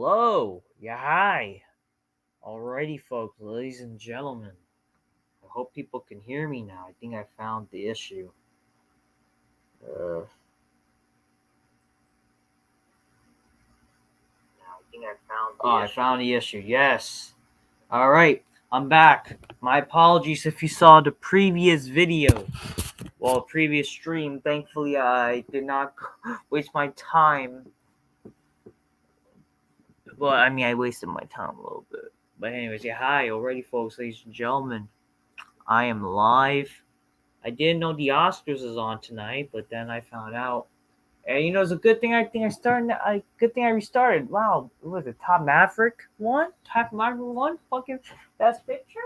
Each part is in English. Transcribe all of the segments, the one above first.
Hello. Yeah, hi. Alrighty, folks, ladies and gentlemen. I hope people can hear me now. I think I found the issue. Uh, I found the issue. Yes. All right. I'm back. My apologies if you saw the previous video. Well, previous stream. Thankfully, I did not waste my time. Well, I mean, I wasted my time a little bit. But anyways, yeah, hi. Already, folks, ladies and gentlemen. I am live. I didn't know the Oscars is on tonight, but then I found out. And it's a good thing. I think I started. Good thing I restarted. Wow, what was it? Top Maverick won. Top Maverick won. Fucking best picture.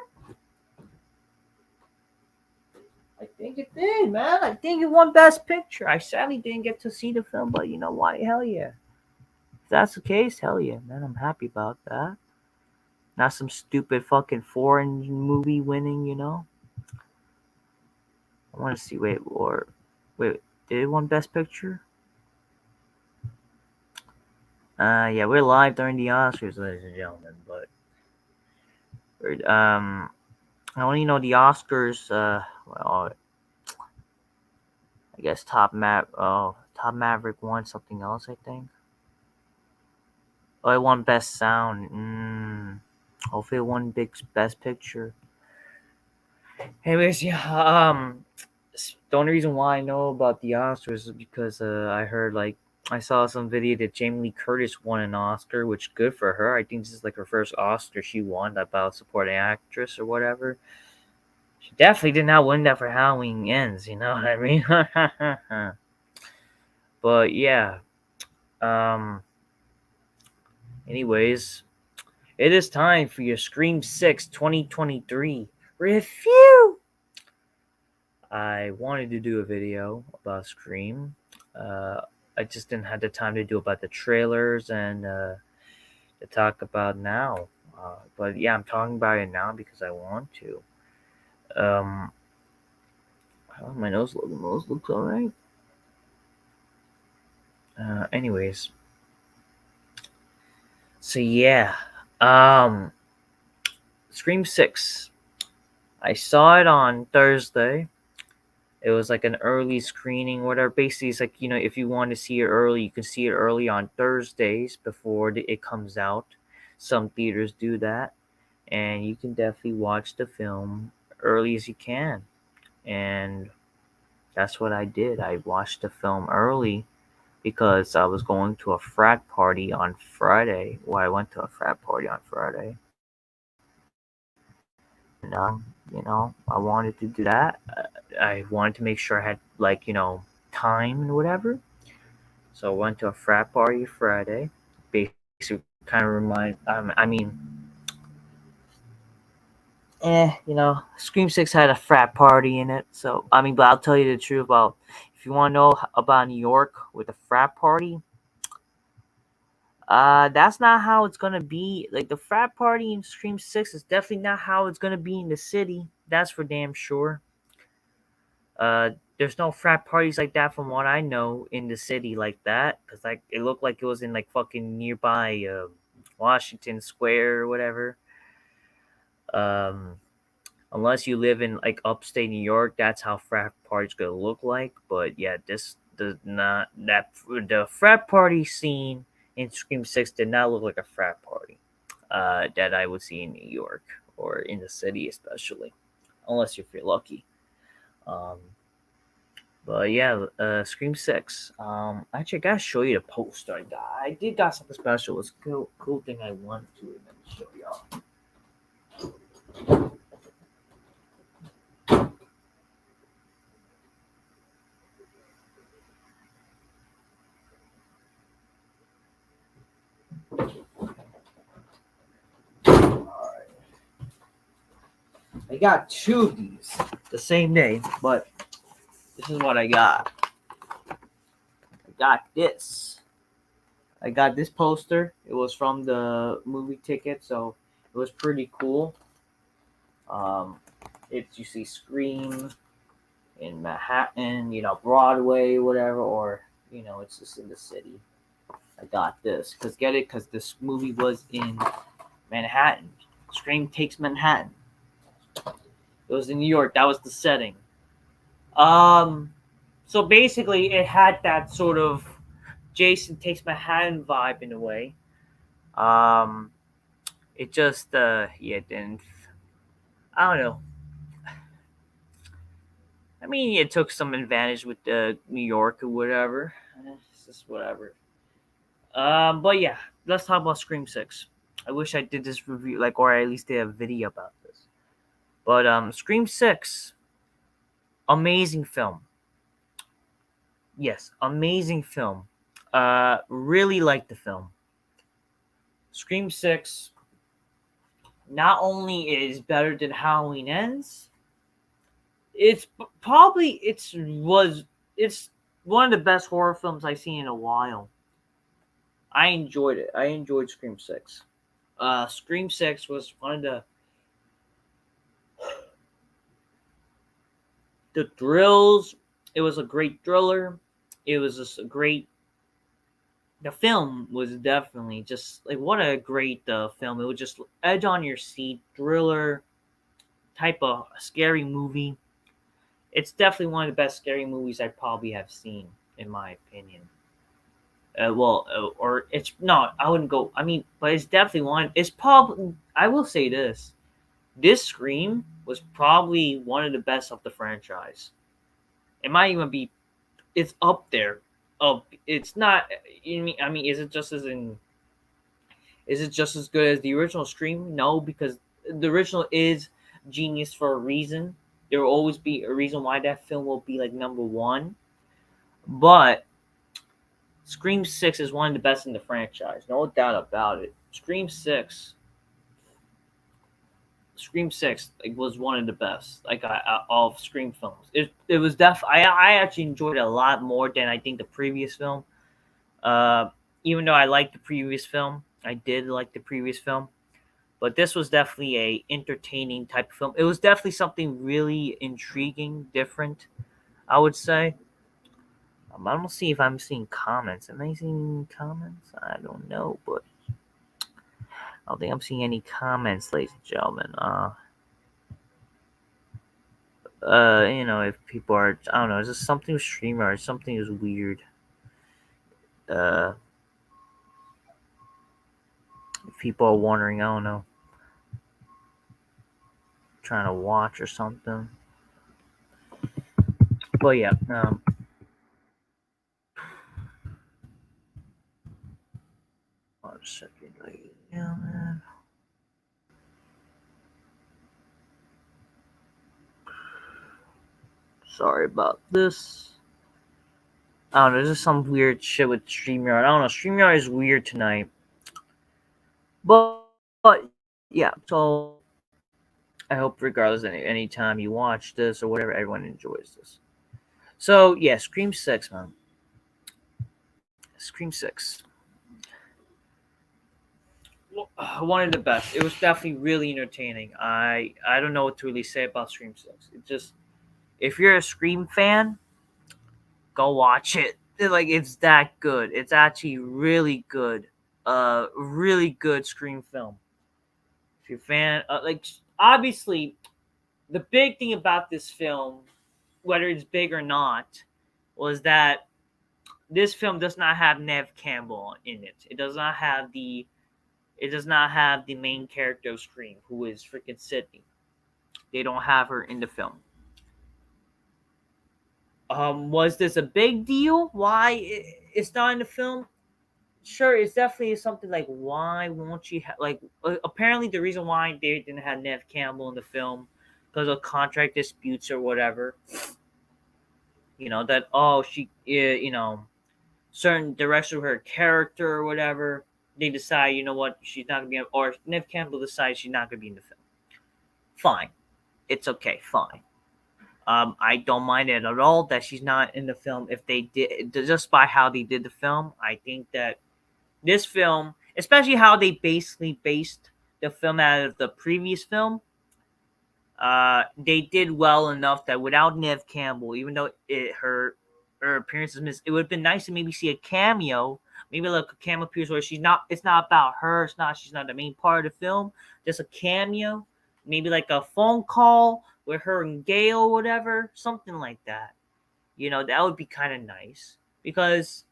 I think it did, man. I think it won best picture. I sadly didn't get to see the film, but you know what? Hell yeah. If that's the case, hell yeah, man. I'm happy about that. Not some stupid fucking foreign movie winning. I want to see. Wait. Did it win best picture? Yeah, we're live during the Oscars, ladies and gentlemen. But I only know the Oscars. Well, I guess Top Maverick won something else. I think. Oh, it won Best Sound. Hopefully, it won Best Picture. Anyways, yeah. The only reason why I know about the Oscars is because I heard I saw some video that Jamie Lee Curtis won an Oscar, which good for her. I think this is like her first Oscar she won about supporting actress or whatever. She definitely did not win that for Halloween Ends. You know what I mean? But yeah. Um. Anyways, it is time for your Scream 6 2023 review. I wanted to do a video about Scream. I just didn't have the time to do about the trailers and to talk about now. But yeah, I'm talking about it now because I want to. Um, my nose looks alright. Anyways, so yeah, um, Scream 6. I saw it on Thursday. It was like an early screening, whatever. Basically, it's like, if you want to see it early, you can see it early on Thursdays before it comes out. Some theaters do that. And you can definitely watch the film early as you can. And that's what I did. I watched the film early because I was going to a frat party on Friday. Well, I went to a frat party on Friday. And, I wanted to do that. I wanted to make sure I had, time and whatever. So I went to a frat party Friday. Basically, kind of Scream 6 had a frat party in it. So, but I'll tell you the truth about if you want to know about New York with a frat party, that's not how it's gonna be. Like the frat party in Scream 6 is definitely not how it's gonna be in the city. That's for damn sure. There's no frat parties like that from what I know in the city like that, cause like it looked like it was in like fucking nearby Washington Square or whatever. Um, unless you live in like upstate New York, that's how frat parties gonna look like. But yeah, this does not that the frat party scene in Scream 6 did not look like a frat party that I would see in New York or in the city especially, unless if you're lucky. Um, but yeah, Scream 6. Actually, I gotta show you the poster I got. I did got something special. It's a cool thing I wanted to let me show y'all. I got two of these the same day, but this is what I got. I got this. I got this poster. It was from the movie ticket, so it was pretty cool. Um, it's you see Scream in Manhattan, Broadway, whatever, or it's just in the city. I got this. Cause get it? Cause this movie was in Manhattan. Scream takes Manhattan. It was in New York. That was the setting. Um, so basically, it had that sort of Jason takes Manhattan vibe in a way. Um, it just yeah, didn't. I don't know. I mean, it took some advantage with New York or whatever. It's just whatever. But yeah, let's talk about Scream Six. I wish I did this review, like, or at least did a video about this. But Scream Six, amazing film. Yes, amazing film. Really liked the film. Scream Six not only is better than Halloween Ends, it's probably it's one of the best horror films I've seen in a while. I enjoyed it. I enjoyed Scream Six. Scream Six was one of the thrills. It was a great thriller. It was just a great. The film was definitely just like what a great film. It was just edge on your seat, thriller type of scary movie. It's definitely one of the best scary movies I probably have seen, in my opinion. Or it's not. I wouldn't go. I mean, but it's definitely one. It's probably. I will say this: this Scream was probably one of the best of the franchise. It might even be. It's up there. It's not. I mean, is it just as in? Is it just as good as the original Scream? No, because the original is genius for a reason. There will always be a reason why that film will be like number one. But Scream Six is one of the best in the franchise, no doubt about it. Scream Six like, was one of the best like of Scream films. It was I actually enjoyed it a lot more than I think the previous film. Uh, Even though I liked the previous film, I did like the previous film, but this was definitely a entertaining type of film. It was definitely something really intriguing, different. I would say. I don't see if I'm seeing comments. Am I seeing comments? I don't know, but I don't think I'm seeing any comments, ladies and gentlemen. If people are, I don't know, is this something with streamer or something is weird? Uh, if people are wondering, I don't know, trying to watch or something. But yeah, one second, ladies and gentlemen. Sorry about this. I don't know, there's just some weird shit with StreamYard. I don't know, StreamYard is weird tonight. But yeah, so I hope regardless any time you watch this or whatever, everyone enjoys this. So yeah, Scream Six, man. Scream Six. One of the best. It was definitely really entertaining. I don't know what to really say about Scream Six. It just if you're a Scream fan, go watch it. Like it's that good. It's actually really good. Really good Scream film. If you're a fan, like obviously the big thing about this film, whether it's big or not, was that this film does not have Neve Campbell in it. It does not have the main character of Scream, who is freaking Sidney. They don't have her in the film. Was this a big deal? Why it's not in the film? Sure, it's definitely something like why won't you like? Apparently, the reason why they didn't have Neve Campbell in the film because of contract disputes or whatever. That she, certain direction of her character or whatever. They decide, what, she's not gonna be, or Neve Campbell decides she's not gonna be in the film. Fine, it's okay, fine. I don't mind it at all that she's not in the film. If they did, just by how they did the film, I think that this film, especially how they basically based the film out of the previous film, they did well enough that without Neve Campbell, even though her appearance is missed, it would have been nice to maybe see a cameo Maybe like a cameo appears where she's not. It's not about her. It's not. She's not the main part of the film. Just a cameo. Maybe like a phone call with her and Gail or whatever. Something like that. That would be kind of nice because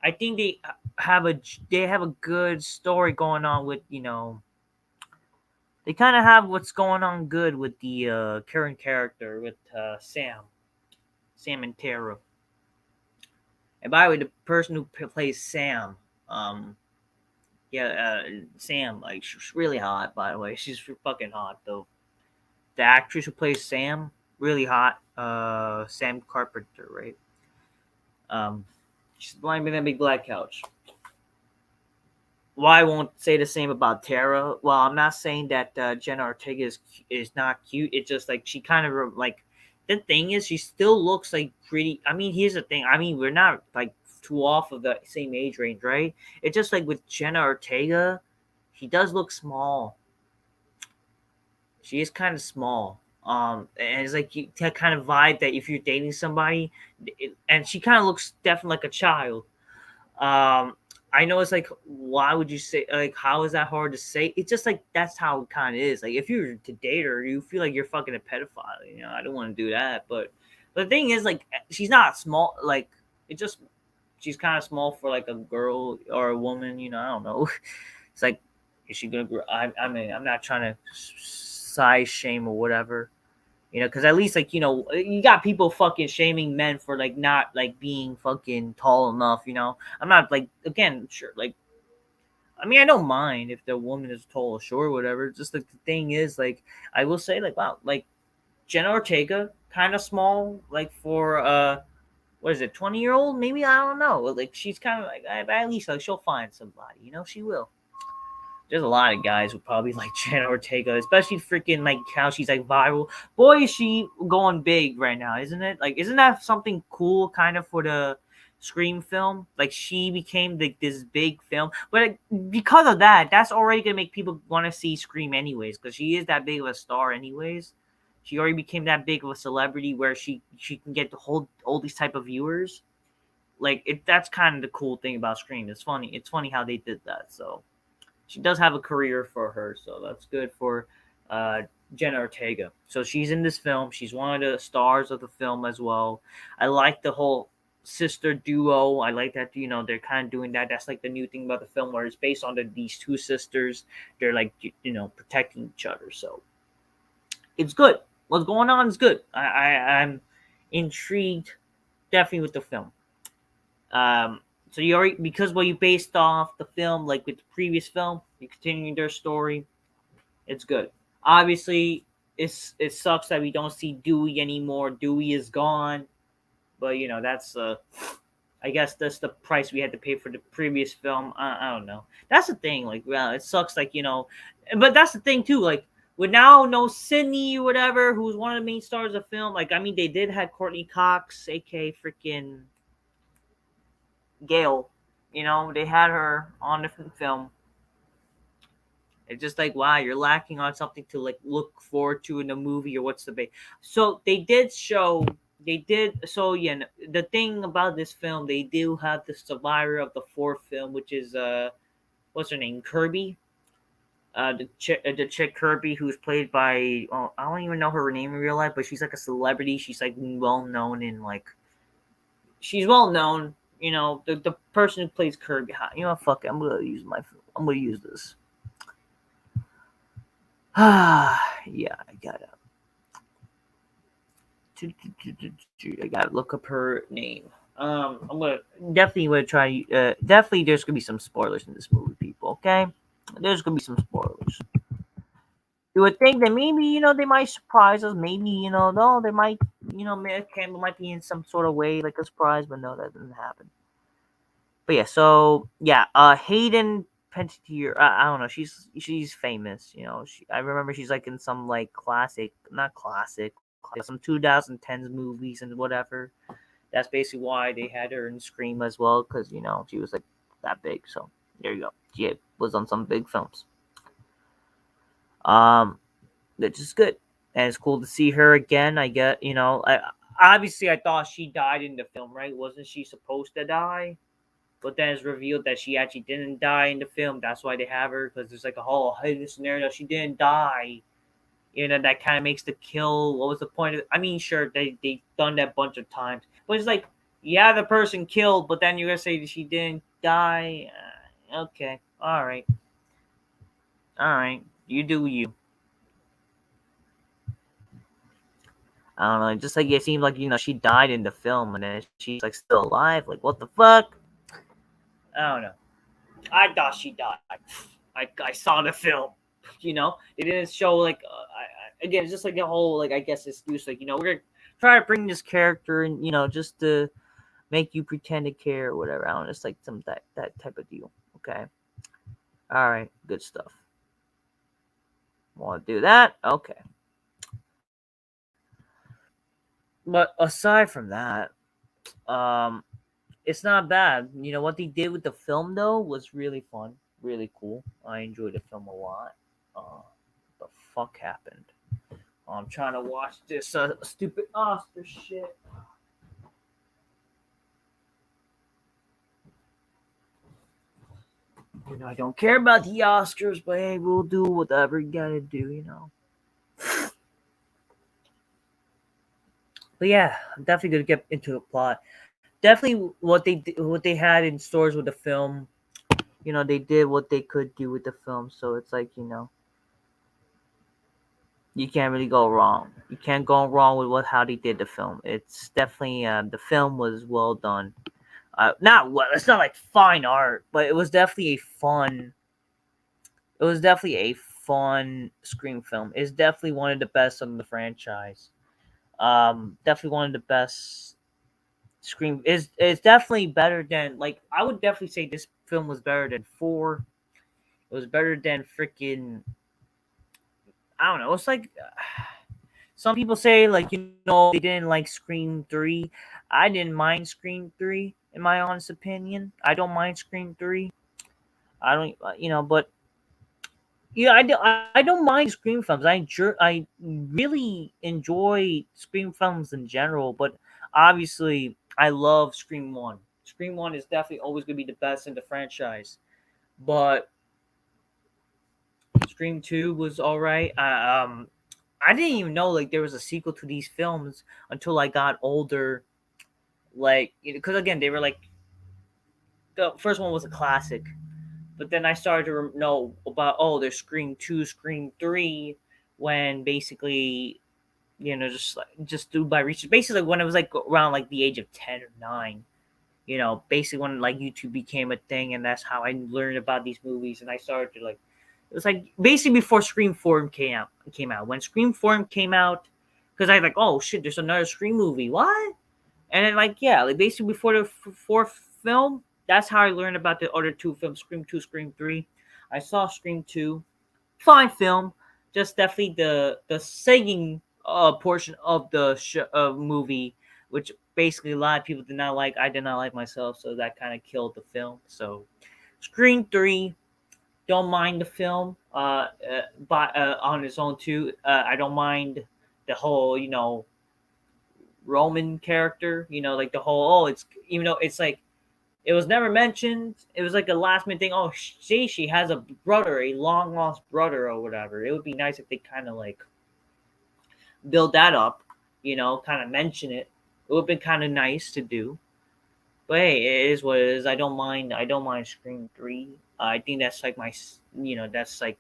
I think they have a good story going on with they kind of have what's going on good with the current character with Sam and Tara. And by the way, the person who plays Sam, um, yeah, Sam, like she's really hot. By the way, she's fucking hot though. The actress who plays Sam, really hot. Sam Carpenter, right? Um, she's lying in a big black couch. Well, I won't say the same about Tara. Well, I'm not saying that Jenna Ortega is not cute. It's just like she kind of like the thing is she still looks like pretty. I mean, here's the thing. I mean, we're not like too off of the same age range, right? It's just like with Jenna Ortega, she does look small. She is kind of small. And it's like that kind of vibe that if you're dating somebody, and she kind of looks definitely like a child. Um, I know it's like, why would you say like how is that hard to say? It's just like that's how it kind of is. Like if you're to date her, you feel like you're fucking a pedophile. I don't want to do that. But the thing is, like, she's not small. Like it just she's kind of small for like a girl or a woman. I don't know. It's like is she gonna grow? I mean, I'm not trying to size shame or whatever. Because at least like you got people fucking shaming men for like not like being fucking tall enough. I'm not like again sure like I mean I don't mind if the woman is tall or short or whatever. Just like the thing is like I will say like wow like Jenna Ortega kind of small like for what is it 20-year-old maybe I don't know like she's kind of like at least like she'll find somebody she will. There's a lot of guys who probably like Jenna Ortega, especially freaking like how she's like viral. Boy, is she going big right now, isn't it? Like, isn't that something cool kind of for the Scream film? Like, she became like this big film, but because of that, that's already gonna make people want to see Scream anyways, because she is that big of a star anyways. She already became that big of a celebrity where she can get to hold all these type of viewers. Like, that's kind of the cool thing about Scream. It's funny. It's funny how they did that. So she does have a career for her, so that's good for uh, Jenna Ortega. So she's in this film. She's one of the stars of the film as well. I like the whole sister duo. I like that they're kind of doing that. That's like the new thing about the film, where it's based on these two sisters. They're like protecting each other. So it's good. What's going on is good. I'm intrigued, definitely with the film. So you already because you based off the film, like with the previous film, you continuing their story. It's good. Obviously, it sucks that we don't see Dewey anymore. Dewey is gone, but that's I guess that's the price we had to pay for the previous film. I don't know. That's the thing. Like, well, it sucks. Like but that's the thing too. Like, with now no Sidney or whatever, who's one of the main stars of the film. Like, I mean, they did have Courtney Cox, aka freaking Gail. They had her on the film. It's just like wow, you're lacking on something to like look forward to in the movie or what's the base. So they did show. They did so yeah. The thing about this film, they do have the survivor of the fourth film, which is what's her name, Kirby. The chick Kirby, who's played by I don't even know her name in real life, but she's like a celebrity. She's like well known in like she's well known. The person who plays Kirby. Fuck it. I'm gonna use this. Yeah, I gotta look up her name. I'm gonna definitely try. Definitely, there's gonna be some spoilers in this movie, people. Okay, there's gonna be some spoilers. You would think that maybe they might surprise us. Maybe no, they might Neve Campbell might be in some sort of way like a surprise, but no, that doesn't happen. But yeah, so yeah, Hayden Panettiere. I don't know. She's famous. I remember she's like in some like classic, not classic, some 2010s movies and whatever. That's basically why they had her in Scream as well, because she was like that big. So there you go. She was on some big films. Which is good, and it's cool to see her again. I get obviously I thought she died in the film, right? Wasn't she supposed to die? but then it's revealed that she actually didn't die in the film. That's why they have her, because there's like a whole hidden scenario. She didn't die. That kind of makes the kill. What was the point of it? I mean, sure, they done that a bunch of times, but it's like, yeah, the person killed, but then you're gonna say that she didn't die. Okay, all right, you do you. I don't know. Just like it seems like she died in the film, and then she's like still alive. Like what the fuck? I don't know. I thought she died. I saw the film. It didn't show like again. It's just like a whole like I guess excuse like we're gonna try to bring this character and just to make you pretend to care or whatever. I don't know. It's like some that type of deal. Okay. All right. Good stuff. Want to do that? Okay. But aside from that, um, it's not bad. What they did with the film though was really fun, really cool. I enjoyed the film a lot. The fuck happened? I'm trying to watch this stupid Oscar shit. I don't care about the Oscars, but hey, we'll do whatever you gotta do. But yeah, I'm definitely gonna get into the plot. Definitely, what they had in stores with the film. They did what they could do with the film, so it's like you can't really go wrong. You can't go wrong with how they did the film. It's definitely the film was well done. Not well. It's not like fine art, but it was definitely a fun. It was definitely a fun Scream film. It's definitely one of the best of the franchise. Definitely one of the best Scream is definitely better than like I would definitely say this film was better than 4. It was better than freaking I don't know. It's like some people say like they didn't like Scream 3. I didn't mind Scream 3 in my honest opinion. I don't mind Scream 3. I don't but yeah, I don't mind Scream films. I really enjoy Scream films in general, but obviously I love Scream 1. Scream 1 is definitely always going to be the best in the franchise. But Scream 2 was all right. I didn't even know like there was a sequel to these films until I got older. Like, because again, they were like the first one was a classic, but then I started to know about there's Scream 2, Scream 3, when basically just through by research, basically when it was like around like the age of 10 or 9. Basically when like YouTube became a thing, and that's how I learned about these movies, and I started to like it was like basically before Scream 4 came out. When Scream 4 came out, because I was like, oh shit, there's another Scream movie. What? And then like yeah, like basically before the fourth film, that's how I learned about the other two films, Scream 2, Scream 3. I saw Scream 2, fine film, just definitely the singing portion of the movie, which basically a lot of people did not like. I did not like myself, so that kind of killed the film. So Scream 3, don't mind the film but on its own too. I don't mind the whole Roman character, like the whole it's even though it's like it was never mentioned. It was like a last minute thing. Oh, see, she has a brother, a long lost brother or whatever. It would be nice if they kind of like build that up, kind of mention it. It would have been kind of nice to do. But hey, it is what it is. I don't mind. I don't mind Scream 3. I think that's like that's like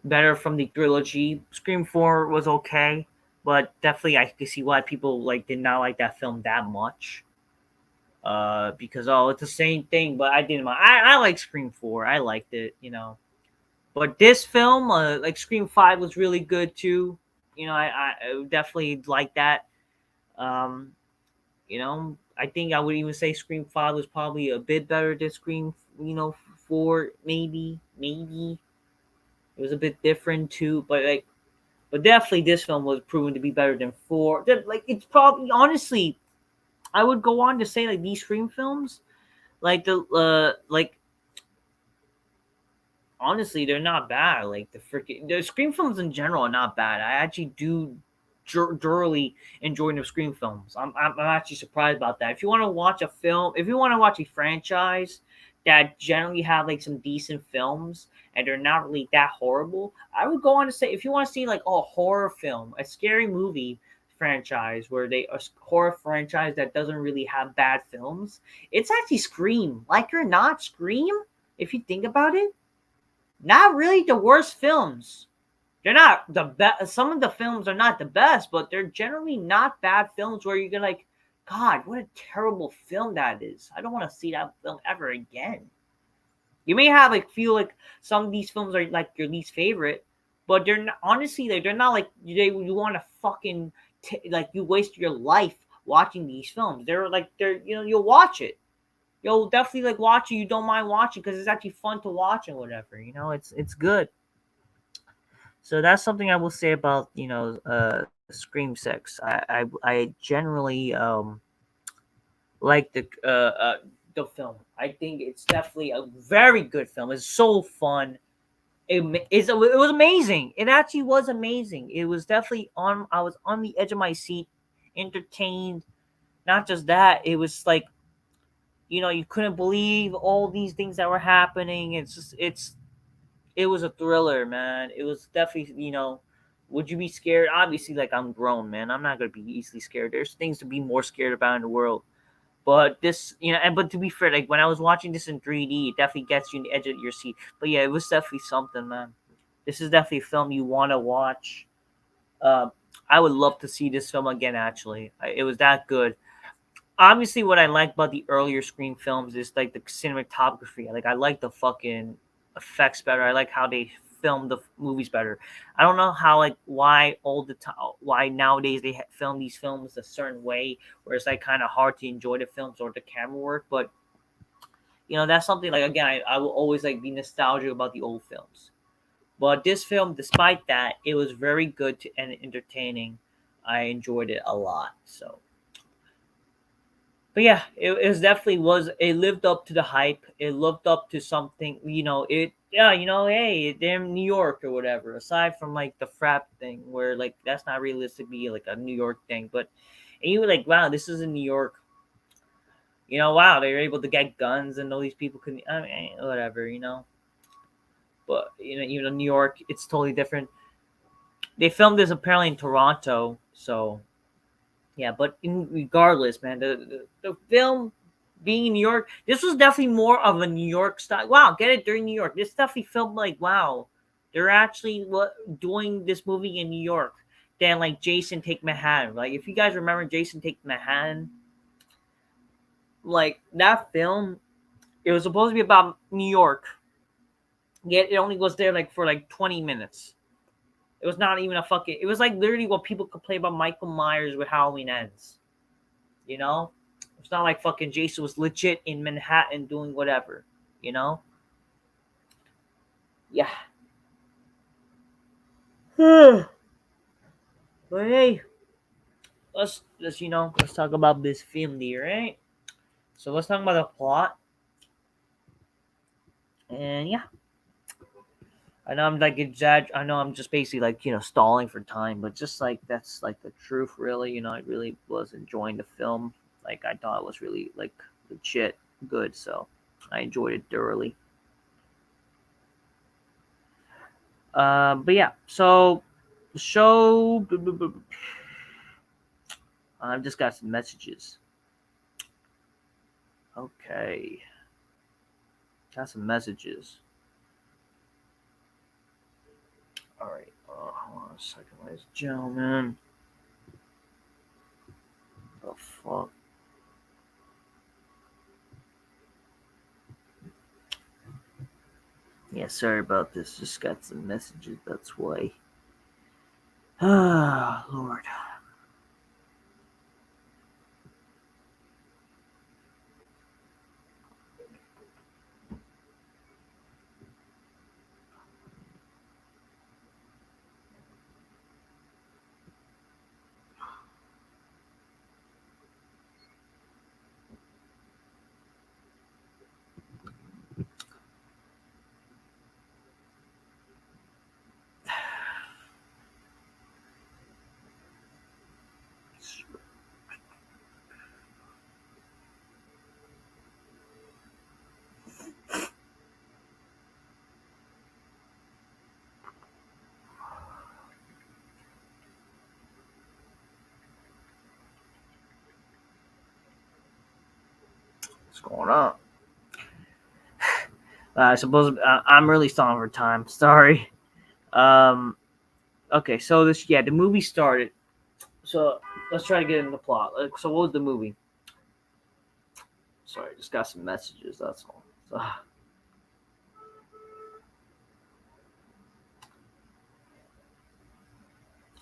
better from the trilogy. Scream 4 was okay, but definitely I could see why people like did not like that film that much. Because it's the same thing, but I didn't mind. I like Scream 4. I liked it. But this film, like Scream 5 was really good too. I definitely like that. Um, I think I would even say Scream 5 was probably a bit better than Scream, 4, maybe. It was a bit different too, but definitely this film was proven to be better than 4. Like it's probably honestly, I would go on to say like these Scream films, like like honestly, they're not bad. Like the Scream films in general are not bad. I actually do thoroughly enjoying the Scream films. I'm actually surprised about that. If you want to watch a film, if you want to watch a franchise that generally have like some decent films and they're not really that horrible, I would go on to say if you want to see like a horror film, a scary movie franchise where they a horror franchise that doesn't really have bad films, it's actually Scream. Like or not, Scream. If you think about it, not really the worst films. They're not the best. Some of the films are not the best, but they're generally not bad films where you're like, God, what a terrible film that is. I don't want to see that film ever again. You may have like feel like some of these films are like your least favorite, but they're not, honestly they're not like you want to fucking like you waste your life watching these films. They're like you'll watch it. You'll definitely like watch it. You don't mind watching because it's actually fun to watch and whatever. It's good. So that's something I will say about Scream Six. I generally like the film. I think it's definitely a very good film. It's so fun. It was amazing. It actually was amazing. It was definitely on. I was on the edge of my seat, entertained. Not just that, it was like you couldn't believe all these things that were happening. It was a thriller, man. It was definitely, would you be scared? Obviously, like I'm grown, man. I'm not gonna be easily scared. There's things to be more scared about in the world. But this, and but to be fair, like when I was watching this in 3D, it definitely gets you in the edge of your seat. But yeah, it was definitely something, man. This is definitely a film you want to watch. Uh, I would love to see this film again. Actually, it was that good. Obviously, what I like about the earlier Scream films is like the cinematography. Like I like the fucking effects better. I like how they film the movies better. I don't know how like why all the time why nowadays they film these films a certain way where it's like kind of hard to enjoy the films or the camera work. But that's something like again I will always like be nostalgic about the old films. But this film, despite that, it was very good and entertaining. I enjoyed it a lot. So but yeah, it was definitely was it lived up to the hype. It lived up to something, hey, they're in New York or whatever. Aside from like the frat thing, where like that's not realistically like a New York thing, but and you were like, wow, this is in New York. Wow, they were able to get guns and all these people couldn't. I mean, whatever. But New York, it's totally different. They filmed this apparently in Toronto, so yeah, but regardless, man, the film being in New York, this was definitely more of a New York style. Wow, get it during New York. This definitely filmed like wow, they're actually doing this movie in New York than like Jason Take Manhattan. Like if you guys remember Jason Take Manhattan, like that film, it was supposed to be about New York. Yet it only was there like for like 20 minutes. It was not even a fucking. It was like literally what people complain about Michael Myers with Halloween Ends. You know, it's not like fucking Jason was legit in Manhattan doing whatever. You know, yeah. But hey, let's talk about this film here, right? So let's talk about the plot, and yeah, I know I'm like I know I'm just basically like stalling for time, but just like that's like the truth, really. I really was enjoying the film. Like I thought it was really like legit good, so I enjoyed it thoroughly. But yeah, so the show. I've just got some messages. Okay, got some messages. All right, hold on a second, ladies and gentlemen. The fuck. Yeah, sorry about this. Just got some messages. That's why. Ah, Lord. What's going on? I suppose I'm really stalling for time. Sorry. Um. Okay. So this, yeah, the movie started. So let's try to get into the plot. So what was the movie? Sorry, just got some messages. That's all. So,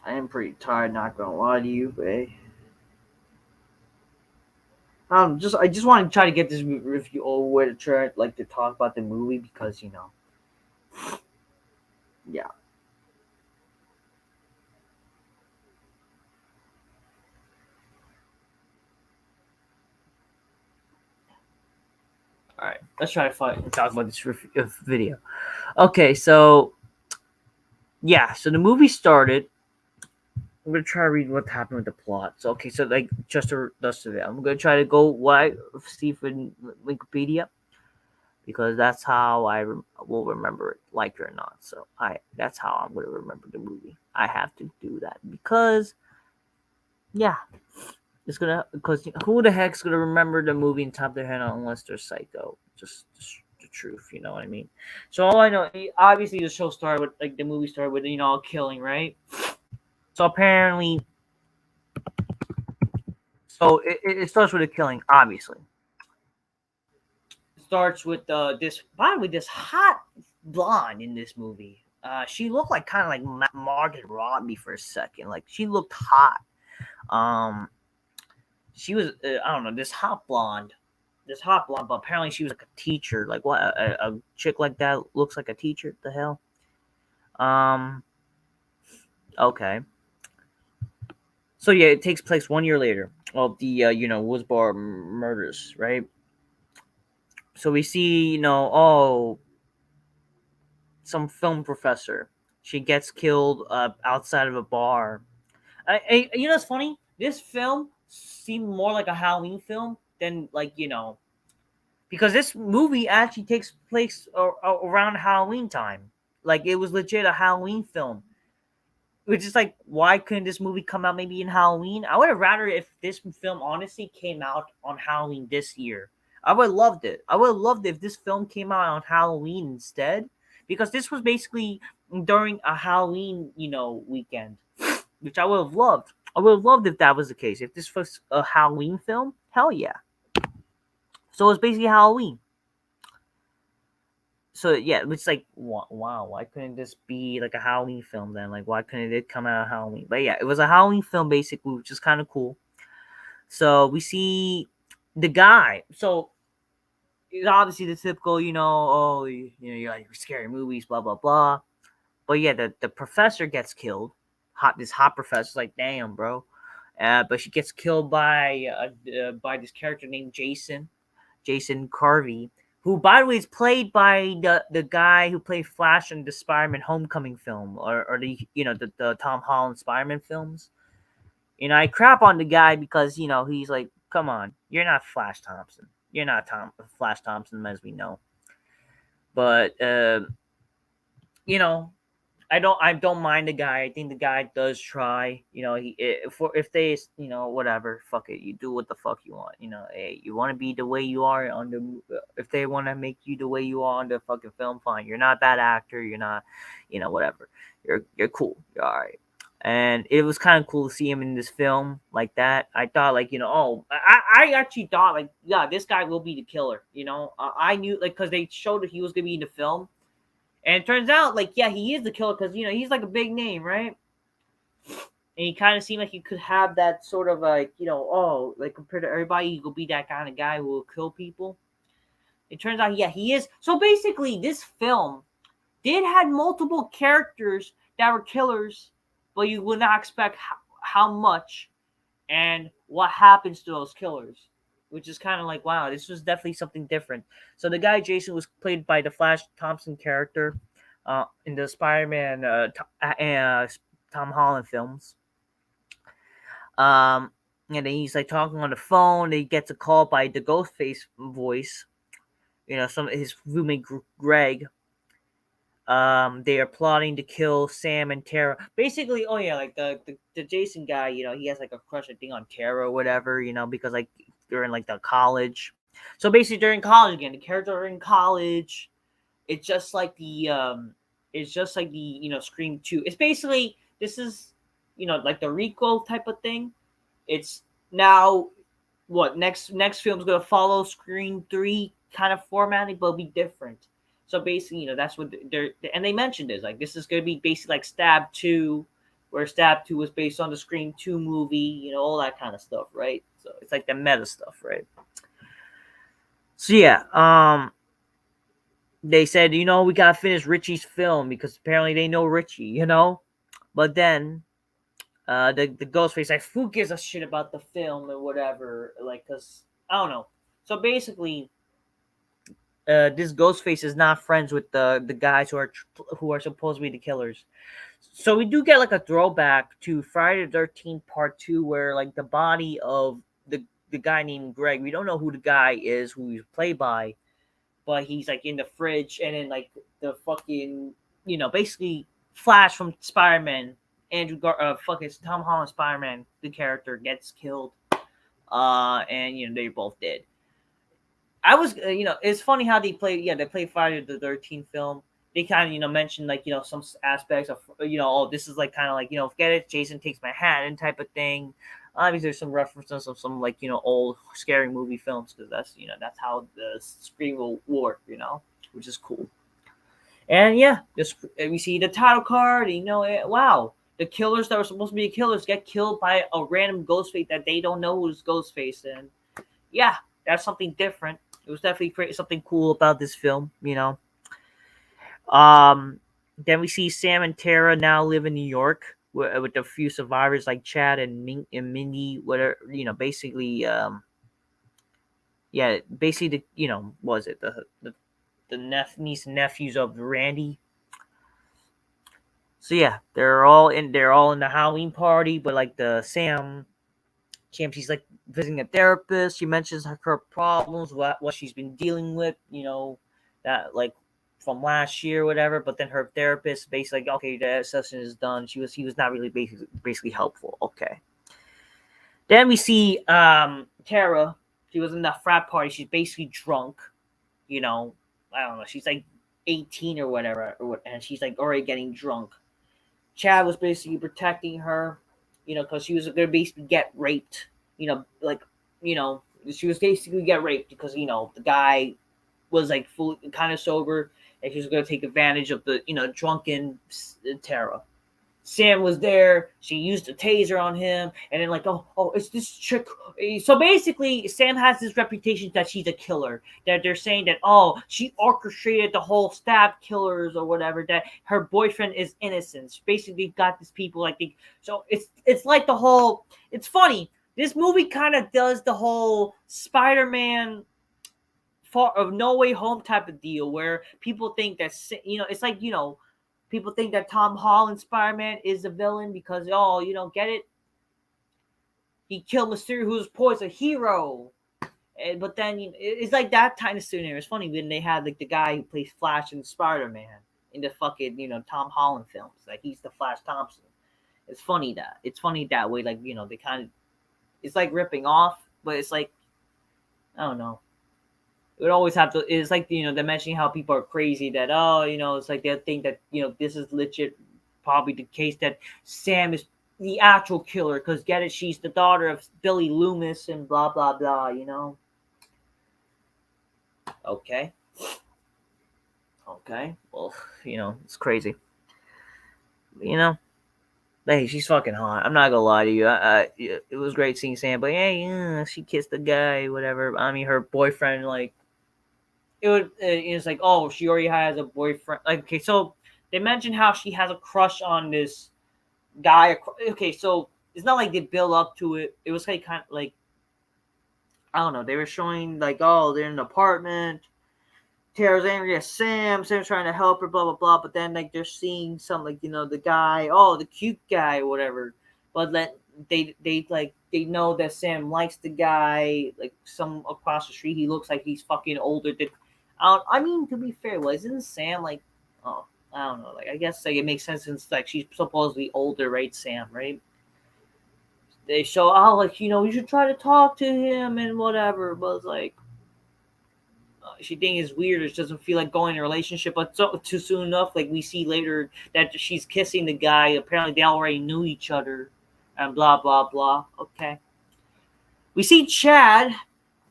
I am pretty tired. Not gonna lie to you, but hey. I just want to try to get this review over with, to try like to talk about the movie because yeah. All right, let's try to talk about this video. Okay, so yeah, so the movie started. I'm gonna try to read what happened with the plot. So okay, so like just to dust of it, I'm gonna try to go see from Wikipedia because that's how will remember it, like it or not. So that's how I'm gonna remember the movie. I have to do that because yeah, it's gonna because who the heck's gonna remember the movie and top their head unless they're psycho? Just the truth, you know what I mean? So all I know, obviously, the show started with like the movie started with a killing, right? So apparently, it starts with a killing. Obviously, it starts with this. By the way, this hot blonde in this movie. She looked like kind of like Margaret Robbie for a second. Like she looked hot. Um, she was I don't know, this hot blonde, but apparently she was like a teacher. Like what, a chick like that looks like a teacher? The hell. Um. Okay. So yeah, it takes place 1 year later of the Woodsboro murders, right? So we see some film professor. She gets killed outside of a bar. It's funny. This film seemed more like a Halloween film than because this movie actually takes place around Halloween time. Like it was legit a Halloween film, which is like, why couldn't this movie come out maybe in Halloween? I would have rather if this film honestly came out on Halloween this year. I would have loved it. I would have loved it if this film came out on Halloween instead, because this was basically during a Halloween, weekend, which I would have loved. I would have loved if that was the case. If this was a Halloween film, hell yeah. So it's basically Halloween. So yeah, it's like wow, why couldn't this be like a Halloween film then? Like why couldn't it come out of Halloween? But yeah, it was a Halloween film basically, which is kind of cool. So we see the guy. So it's obviously the typical, you like scary movies, blah blah blah. But yeah, the professor gets killed. This hot professor's like, damn, bro. But she gets killed by this character named Jason Carvey, who, by the way, is played by the guy who played Flash in the Spider-Man Homecoming film, or the Tom Holland Spider-Man films. I crap on the guy because he's like, come on, you're not Flash Thompson, you're not Flash Thompson as we know, but you know I don't mind the guy. I think the guy does try. If they whatever, fuck it. You do what the fuck you want. Hey, you want to be the way you are on the. If they want to make you the way you are on the fucking film, fine. You're not that actor. You're not, whatever. You're cool. You're all right. And it was kind of cool to see him in this film like that. I thought like I actually thought like, yeah, this guy will be the killer. I knew like because they showed that he was gonna be in the film, and it turns out, like, yeah, he is the killer because he's like a big name, right? And he kind of seemed like he could have that sort of like, like compared to everybody, he could be that kind of guy who will kill people. It turns out, yeah, he is. So basically, this film did had multiple characters that were killers, but you would not expect how much and what happens to those killers, which is kind of like, wow, this was definitely something different. So the guy Jason was played by the Flash Thompson character in the Spider-Man Tom Holland films. And then he's like talking on the phone. He gets a call by the Ghostface voice. Some his roommate Greg. They are plotting to kill Sam and Tara. Basically, oh yeah, like the Jason guy, he has like a crush, I think, on Tara or whatever, because like they're in like the college. So basically, they're in college again. The characters are in college. It's just like the Scream 2. It's basically, this is like the Rico type of thing. It's now what next film's gonna follow Scream 3 kind of formatting, but it'll be different. So basically, that's what they're, and they mentioned this, like, this is gonna be basically like Stab 2, where Stab 2 was based on the Scream 2 movie, all that kind of stuff, right? So it's like the meta stuff, right? So yeah, they said, we gotta finish Richie's film because apparently they know Richie. But then, the Ghostface, like, who gives a shit about the film or whatever? Like, cause I don't know. So basically, this Ghostface is not friends with the guys who are supposed to be the killers. So we do get like a throwback to Friday the 13th Part 2, where like the body of the guy named Greg. We don't know who the guy is, who he's played by, but he's like in the fridge, and then like the fucking basically Flash from Spider-Man, fucking Tom Holland Spider-Man, the character gets killed, and they're both dead. I was, it's funny how they play. Yeah, they play Friday the 13th film. They kind of, mention like, some aspects of, oh, this is like kind of like, forget it, Jason takes my hat and type of thing. Obviously, there's some references of some like, old scary movie films, because that's how the Scream will work, which is cool. And yeah, just we see the title card. Wow, the killers that were supposed to be killers get killed by a random Ghostface that they don't know who's Ghostface. And yeah, that's something different. It was definitely something cool about this film. Then we see Sam and Tara now live in New York with a few survivors like Chad and Mink and Mindy. Whatever, basically, yeah, basically was it the niece and nephews of Randy. So yeah, they're all in the Halloween party, but like the Sam she's like visiting a therapist. She mentions her problems, what she's been dealing with, that like from last year or whatever. But then her therapist basically like, okay, the session is done. He was not really basically helpful. Okay. Then we see Tara. She was in that frat party. She's basically drunk. I don't know. She's like 18 or whatever, and she's like already getting drunk. Chad was basically protecting her, because she was going to basically get raped. Like, she was basically get raped because the guy was like fully kind of sober, and she was going to take advantage of the drunken Tara. Sam was there. She used a taser on him, and then like, oh, it's this chick. So basically, Sam has this reputation that she's a killer. That they're saying that, oh, she orchestrated the whole stab killers or whatever. That her boyfriend is innocent. She basically got these people like so it's like the whole. It's funny. This movie kind of does the whole Spider-Man Far of No Way Home type of deal, where people think that it's like people think that Tom Holland Spider-Man is the villain because, oh, you don't get it. He killed Mysterio, who's poison hero. But then it's like that kind of scenario. It's funny when they had like the guy who plays Flash and Spider-Man in the fucking Tom Holland films. Like, he's the Flash Thompson. It's funny that way. Like, they kind of, it's like ripping off, but it's like, I don't know. It would always have to. It's like they're mentioning how people are crazy. That, oh, it's like they think that this is legit. Probably the case that Sam is the actual killer because get it, she's the daughter of Billy Loomis and blah blah blah. Okay. Well, it's crazy. Hey, she's fucking hot. I'm not gonna lie to you. It was great seeing Sam, but hey, she kissed the guy, whatever. I mean, her boyfriend, like, it's like, oh, she already has a boyfriend. Like, okay, so they mentioned how she has a crush on this guy. Okay, so it's not like they build up to it. It was like kind of like, I don't know. They were showing like, oh, they're in an apartment. Tara's angry at Sam. Sam's trying to help her, blah blah blah. But then like they're seeing some like the guy, oh, the cute guy, or whatever. But they know that Sam likes the guy. Like, some across the street, he looks like he's fucking older than. I mean, to be fair, wasn't Sam like, oh, I don't know, like, I guess like it makes sense since like she's supposedly older, right? Sam, right? They show, oh, like, you should try to talk to him and whatever, but it's like, she thinks it's weird, or she doesn't feel like going in a relationship, but too soon enough, like we see later that she's kissing the guy. Apparently, they already knew each other, and blah blah blah. Okay, we see Chad.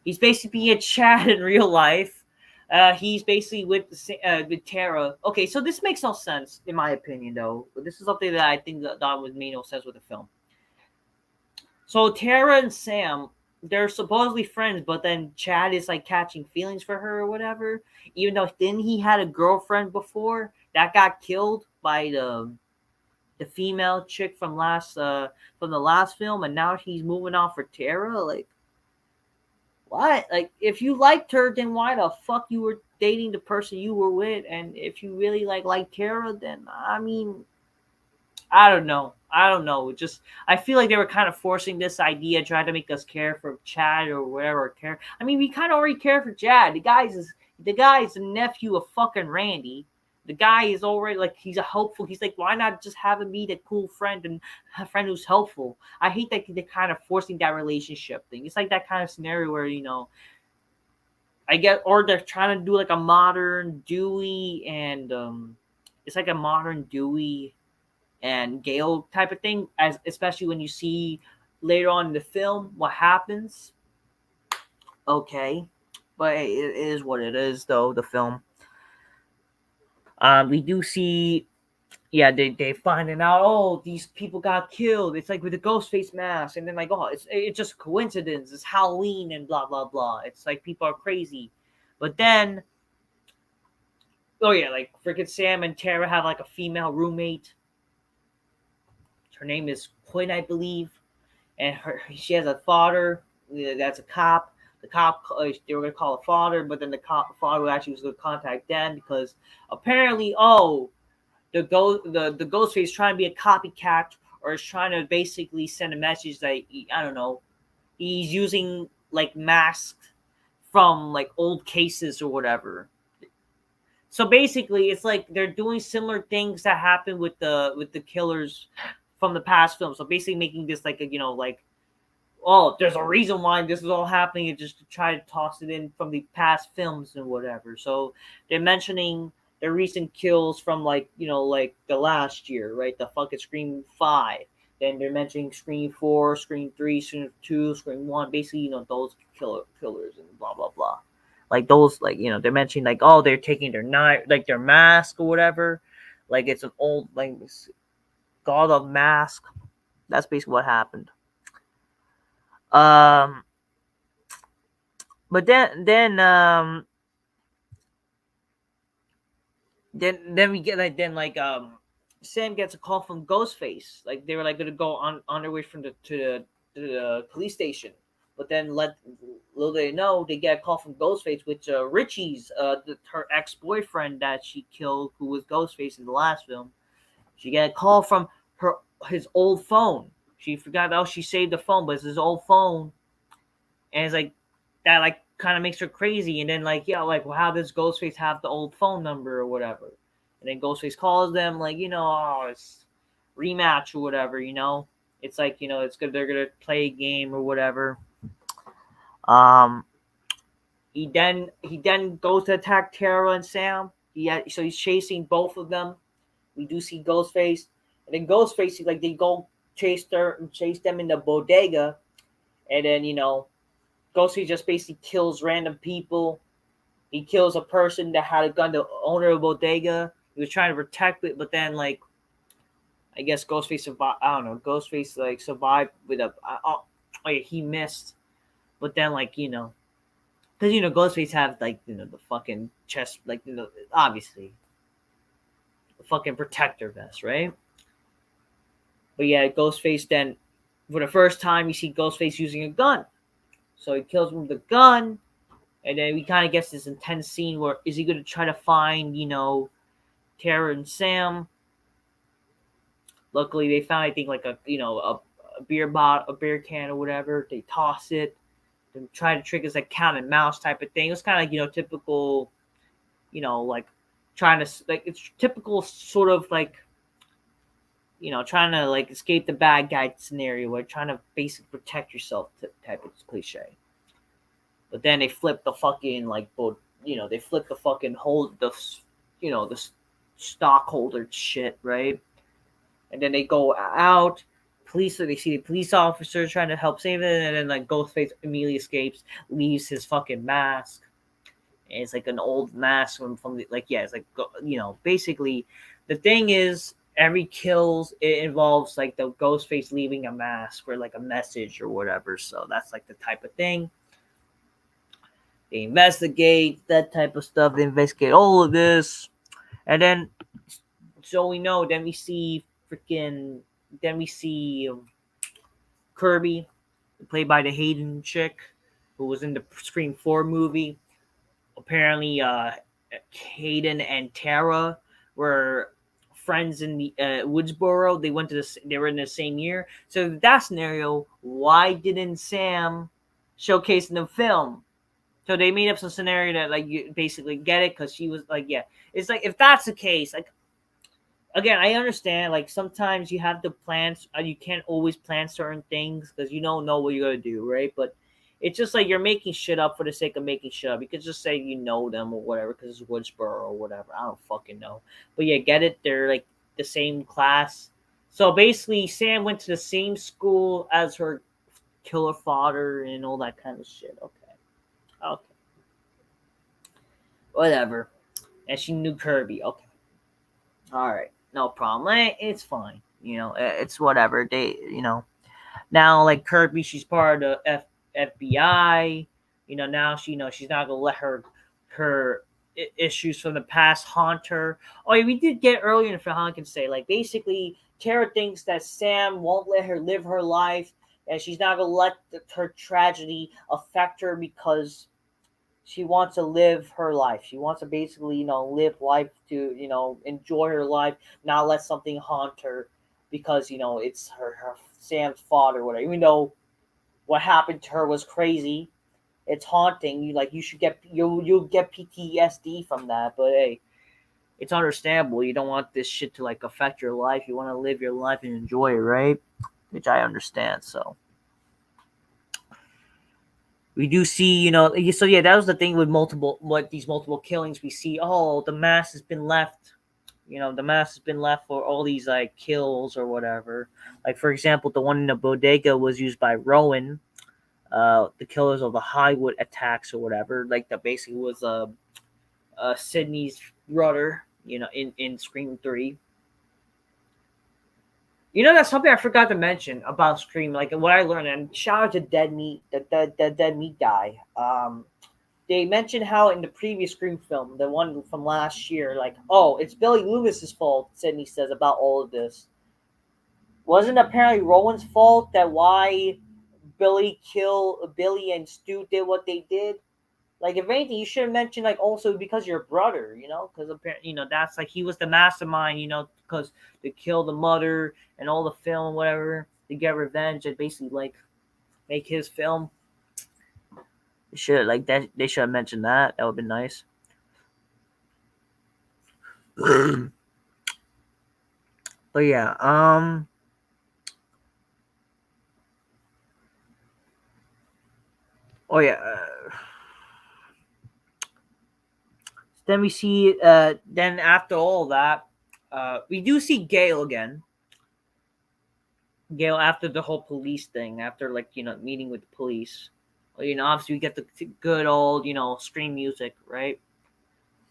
He's basically a Chad in real life. He's basically with Tara. Okay, so this makes no sense in my opinion, though. But this is something that I think that would make no sense with the film. So Tara and Sam, they're supposedly friends, but then Chad is like catching feelings for her or whatever. Even though then he had a girlfriend before that got killed by the female chick from the last film, and now he's moving on for Tara. Like what? Like if you liked her, then why the fuck you were dating the person you were with? And if you really like Tara, then I mean I don't know. I don't know. Just I feel like they were kind of forcing this idea, trying to make us care for Chad or whatever. Care. I mean, we kind of already care for Chad. The guy is the nephew of fucking Randy. The guy is already like he's a helpful. He's like, why not just have him be the cool friend and a friend who's helpful? I hate that they're kind of forcing that relationship thing. It's like that kind of scenario where I get, or they're trying to do like a modern Dewey and it's like a modern Dewey and Gale type of thing, as especially when you see later on in the film what happens. Okay, but hey, it is what it is, though. The film. We do see, yeah, they finding out. Oh, these people got killed. It's like with the Ghostface mask, and then like, oh, it's just a coincidence. It's Halloween and blah blah blah. It's like people are crazy, but then, oh yeah, like freaking Sam and Tara have like a female roommate. Her name is Quinn, I believe, and she has a father that's a cop. The cop they were gonna call a father, but then the father actually was gonna contact them because apparently, oh, the Ghostface is trying to be a copycat or is trying to basically send a message that I don't know, he's using like masks from like old cases or whatever. So basically, it's like they're doing similar things that happened with the killers from the past film. So basically, making this like a like, oh, there's a reason why this is all happening, and just to try to toss it in from the past films and whatever. So they're mentioning the recent kills from like like the last year, right? The fucking Scream 5. Then they're mentioning Scream 4, Scream 3, Scream 2, Scream 1. Basically, those killers and blah blah blah. Like those, like they're mentioning like, oh, they're taking their knife, like their mask or whatever. Like it's an old like god of mask. That's basically what happened. Um, but then we get like Sam gets a call from Ghostface. Like they were like gonna go on their way from the police station. But then little they know, they get a call from Ghostface, which Richie's her ex boyfriend that she killed, who was Ghostface in the last film. She get a call from his old phone. She forgot, oh, she saved the phone, but it's his old phone, and it's like that like kind of makes her crazy. And then like, yeah, like, well, how does Ghostface have the old phone number or whatever? And then Ghostface calls them like, oh, it's rematch or whatever. It's like, it's good, they're gonna play a game or whatever. um he then goes to attack Tara and Sam. So he's chasing both of them. We do see Ghostface, and then Ghostface, like, they go chase them in the bodega, and then Ghostface just basically kills random people. He kills a person that had a gun, the owner of bodega. He was trying to protect it, but then like, I guess Ghostface survived. I don't know. Ghostface like survived with yeah, he missed, but then like because Ghostface have like the fucking chest, like obviously the fucking protector vest, right? But yeah, Ghostface then, for the first time, you see Ghostface using a gun. So he kills him with a gun, and then we kind of get this intense scene where is he going to try to find Tara and Sam. Luckily, they found, I think, like a beer bottle, a beer can or whatever. They toss it. They try to trick us like cat and mouse type of thing. It was kind of like typical, like trying to like, it's typical sort of like trying to like escape the bad guy scenario where trying to basically protect yourself type of cliche. But then they flip the fucking like they flip the fucking hold the stockholder shit, right? And then they go out. They see the police officer trying to help save it, and then like Ghostface immediately escapes, leaves his fucking mask. And it's like an old mask from the, like, yeah, it's like, basically the thing is every kills it involves like the Ghostface leaving a mask or like a message or whatever. So that's like the type of thing. They investigate that type of stuff. They investigate all of this, and then so we know. Then we see freaking. Then we see Kirby, played by the Hayden chick, who was in the Scream 4 movie. Apparently, Hayden and Tara were friends in the Woodsboro. They were in the same year. So that scenario, why didn't Sam showcase in the film? So they made up some scenario that like you basically get it because she was like, yeah. It's like if that's the case, like again, I understand. Like sometimes you have to plan. You can't always plan certain things because you don't know what you're gonna do, right? But it's just like you're making shit up for the sake of making shit up. You could just say you know them or whatever because it's Woodsboro or whatever. I don't fucking know. But yeah, get it? They're like the same class. So basically, Sam went to the same school as her killer father and all that kind of shit. Okay, whatever. And she knew Kirby. Okay, all right, no problem. It's fine. It's whatever. Now like Kirby, she's part of the FBI. Now she's not gonna let her issues from the past haunt her. Oh yeah, we did get earlier in the film. I can say like basically Tara thinks that Sam won't let her live her life, and she's not gonna let her tragedy affect her because she wants to live her life. She wants to basically, live life to, enjoy her life, not let something haunt her because, it's her Sam's father or whatever. Even though what happened to her was crazy, it's haunting. You should get you'll get PTSD from that. But hey, it's understandable. You don't want this shit to like affect your life. You want to live your life and enjoy it, right? Which I understand. So we do see, so yeah, that was the thing with these multiple killings. We see, oh, the mask has been left. The mask has been left for all these like kills or whatever. Like for example, the one in the bodega was used by Rowan, the killers of the Highwood attacks or whatever. Like that basically was Sidney's brother. In Scream 3. That's something I forgot to mention about Scream. Like what I learned, and shout out to Dead Meat, the Dead Meat guy. They mentioned how in the previous Scream film, the one from last year, like, oh, it's Billy Loomis's fault. Sidney says about all of this. Wasn't apparently Rowan's fault that why Billy and Stu did what they did? Like, if anything, you should have mentioned, like, also because your brother, because apparently, that's like he was the mastermind, because to kill the mother and all the film, whatever, to get revenge and basically, like, make his film. They should have mentioned that. That would be nice. But yeah, oh yeah. Then we see, then after all that, we do see Gail again. Gail after the whole police thing, after like meeting with the police. Obviously we get the good old Scream music, right?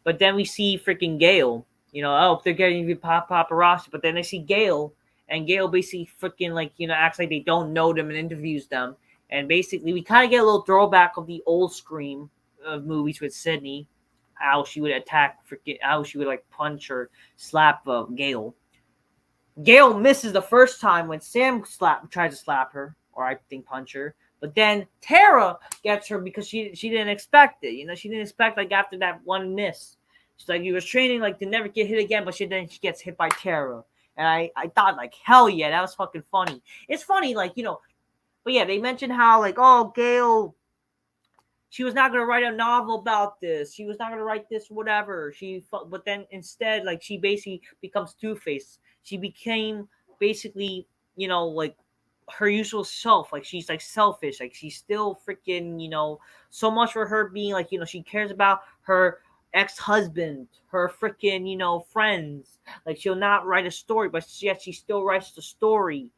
But then we see freaking Gail. Oh, they're getting the paparazzi, but then they see Gail, and Gail basically freaking like acts like they don't know them and interviews them, and basically we kind of get a little throwback of the old Scream movies with Sidney, how she would how she would like punch or slap Gail. Gail misses the first time when Sam tries to slap her, or I think punch her. But then Tara gets her because she didn't expect it. She didn't expect like after that one miss. She's like, you was training like to never get hit again, but then she gets hit by Tara. And I thought like, hell yeah, that was fucking funny. It's funny, like, but yeah, they mentioned how like, oh, Gail, she was not gonna write a novel about this. She was not gonna write this, whatever. But then instead, like, she basically becomes Two-Face. She became basically, like her usual self. Like she's like selfish. Like she's still freaking, so much for her being like, she cares about her ex-husband, her freaking, friends. Like she'll not write a story, but yet she still writes the story.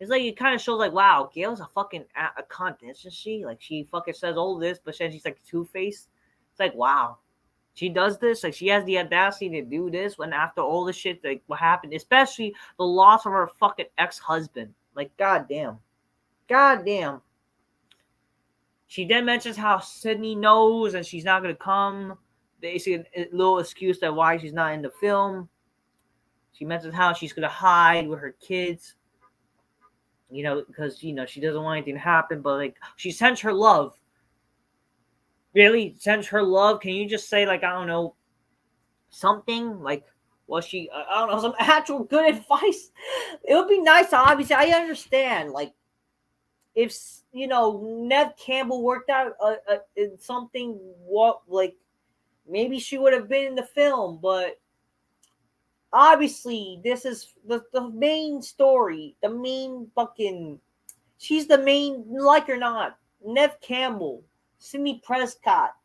It's like it kind of shows like, wow, Gail's a fucking a cunt, isn't she? Like she fucking says all this, but then she's like two-faced. It's like, wow, she does this. Like she has the audacity to do this when after all the shit like what happened, especially the loss of her fucking ex-husband. Like goddamn, goddamn. She then mentions how Sidney knows and she's not gonna come. Basically, a little excuse that why she's not in the film. She mentions how she's gonna hide with her kids. Because she doesn't want anything to happen. But like, she sends her love. Really sends her love. Can you just say like, I don't know, something like, was she, I don't know, some actual good advice? It would be nice. Obviously, I understand. Like, if Neve Campbell worked out in something, what, like, maybe she would have been in the film. But obviously, this is the main story, the main fucking. She's the main, like or not. Neve Campbell, Sidney Prescott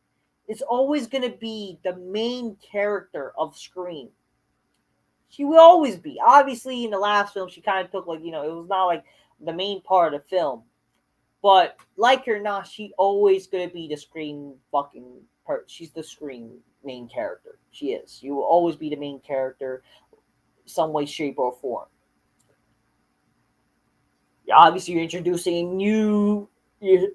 is always gonna be the main character of Scream. She will always be. Obviously, in the last film, she kind of took like, it was not like the main part of the film. But like or not, she always gonna be the Scream fucking part. She's the Scream main character. She is. She will always be the main character, some way, shape, or form. Yeah, obviously, you're introducing new, new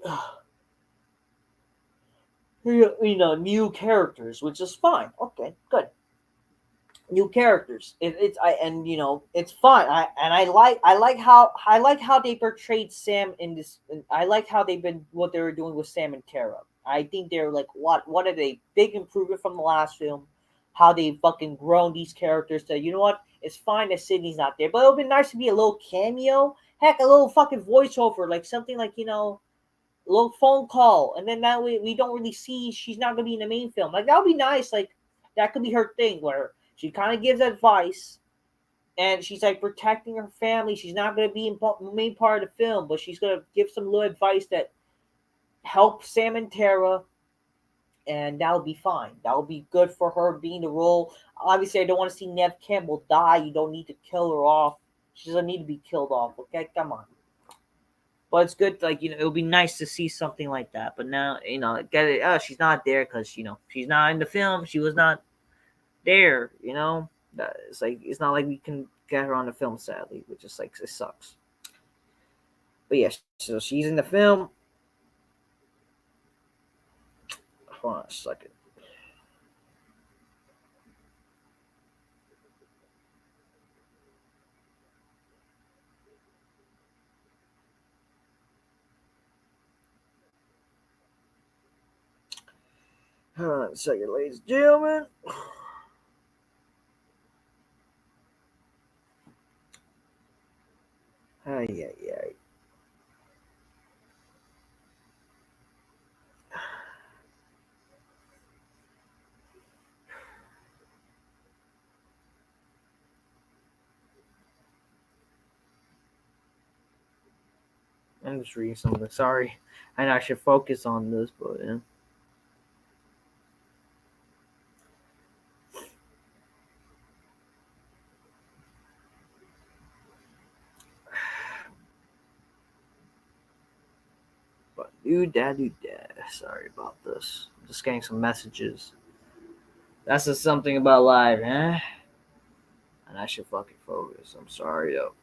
characters, which is fine. Okay, good. New characters. It's I and it's fun. I like how they portrayed Sam in this. I like how they've been what they were doing with Sam and Tara. I think they're like what are they big improvement from the last film. How they fucking grown these characters to it's fine that Sidney's not there, but it would be nice to be a little cameo. Heck, a little fucking voiceover, like something like a little phone call, and then that way we don't really see she's not gonna be in the main film. Like that would be nice. Like that could be her thing where she kind of gives advice, and she's like protecting her family. She's not gonna be in the main part of the film, but she's gonna give some little advice that help Sam and Tara, and that would be fine. That would be good for her being the role. Obviously, I don't want to see Neve Campbell die. You don't need to kill her off. She doesn't need to be killed off. Okay, come on. But it's good, like it would be nice to see something like that. But now, get it. Oh, she's not there because she's not in the film. She was not there. It's like it's not like we can get her on the film, sadly, which is like it sucks. But yeah, so she's in the film. Hold on a second. Hold on a second, ladies and gentlemen. Ay, ay, ay. I'm just reading something. Sorry. I know I should focus on this, but yeah. But dude, dad. Sorry about this. I'm just getting some messages. That's just something about life, eh? And I should fucking focus. I'm sorry, though.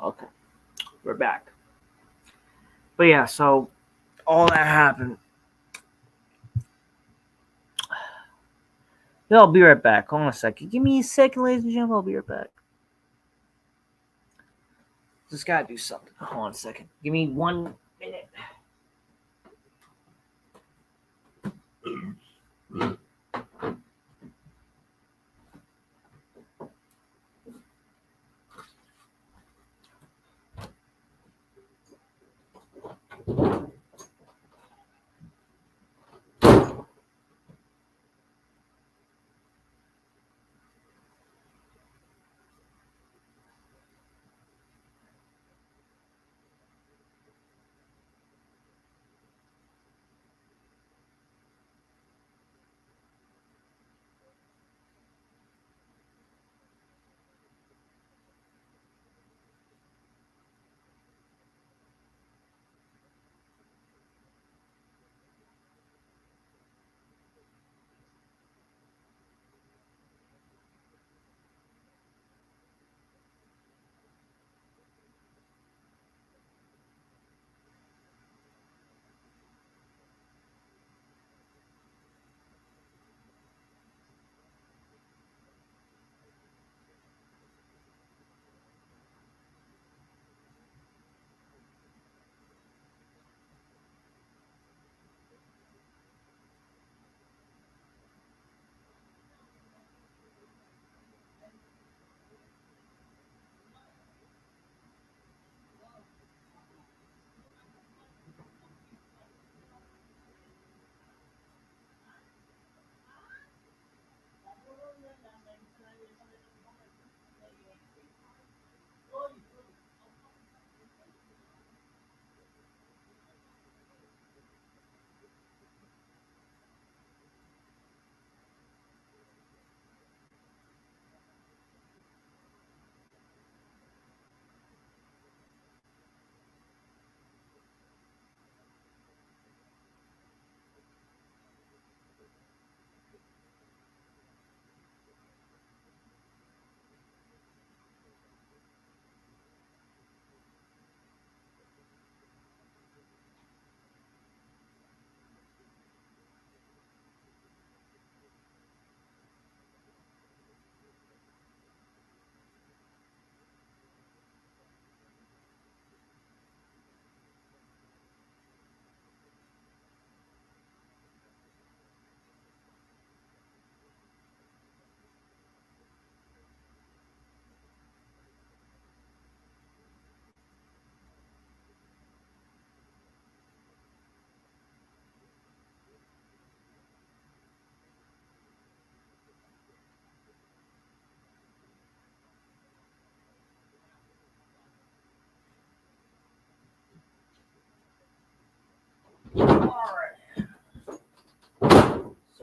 Okay, we're back. But yeah, so all that happened. Yeah, I'll be right back. Hold on a second. Give me a second, ladies and gentlemen. I'll be right back. Just gotta do something. Hold on a second. Give me 1 minute.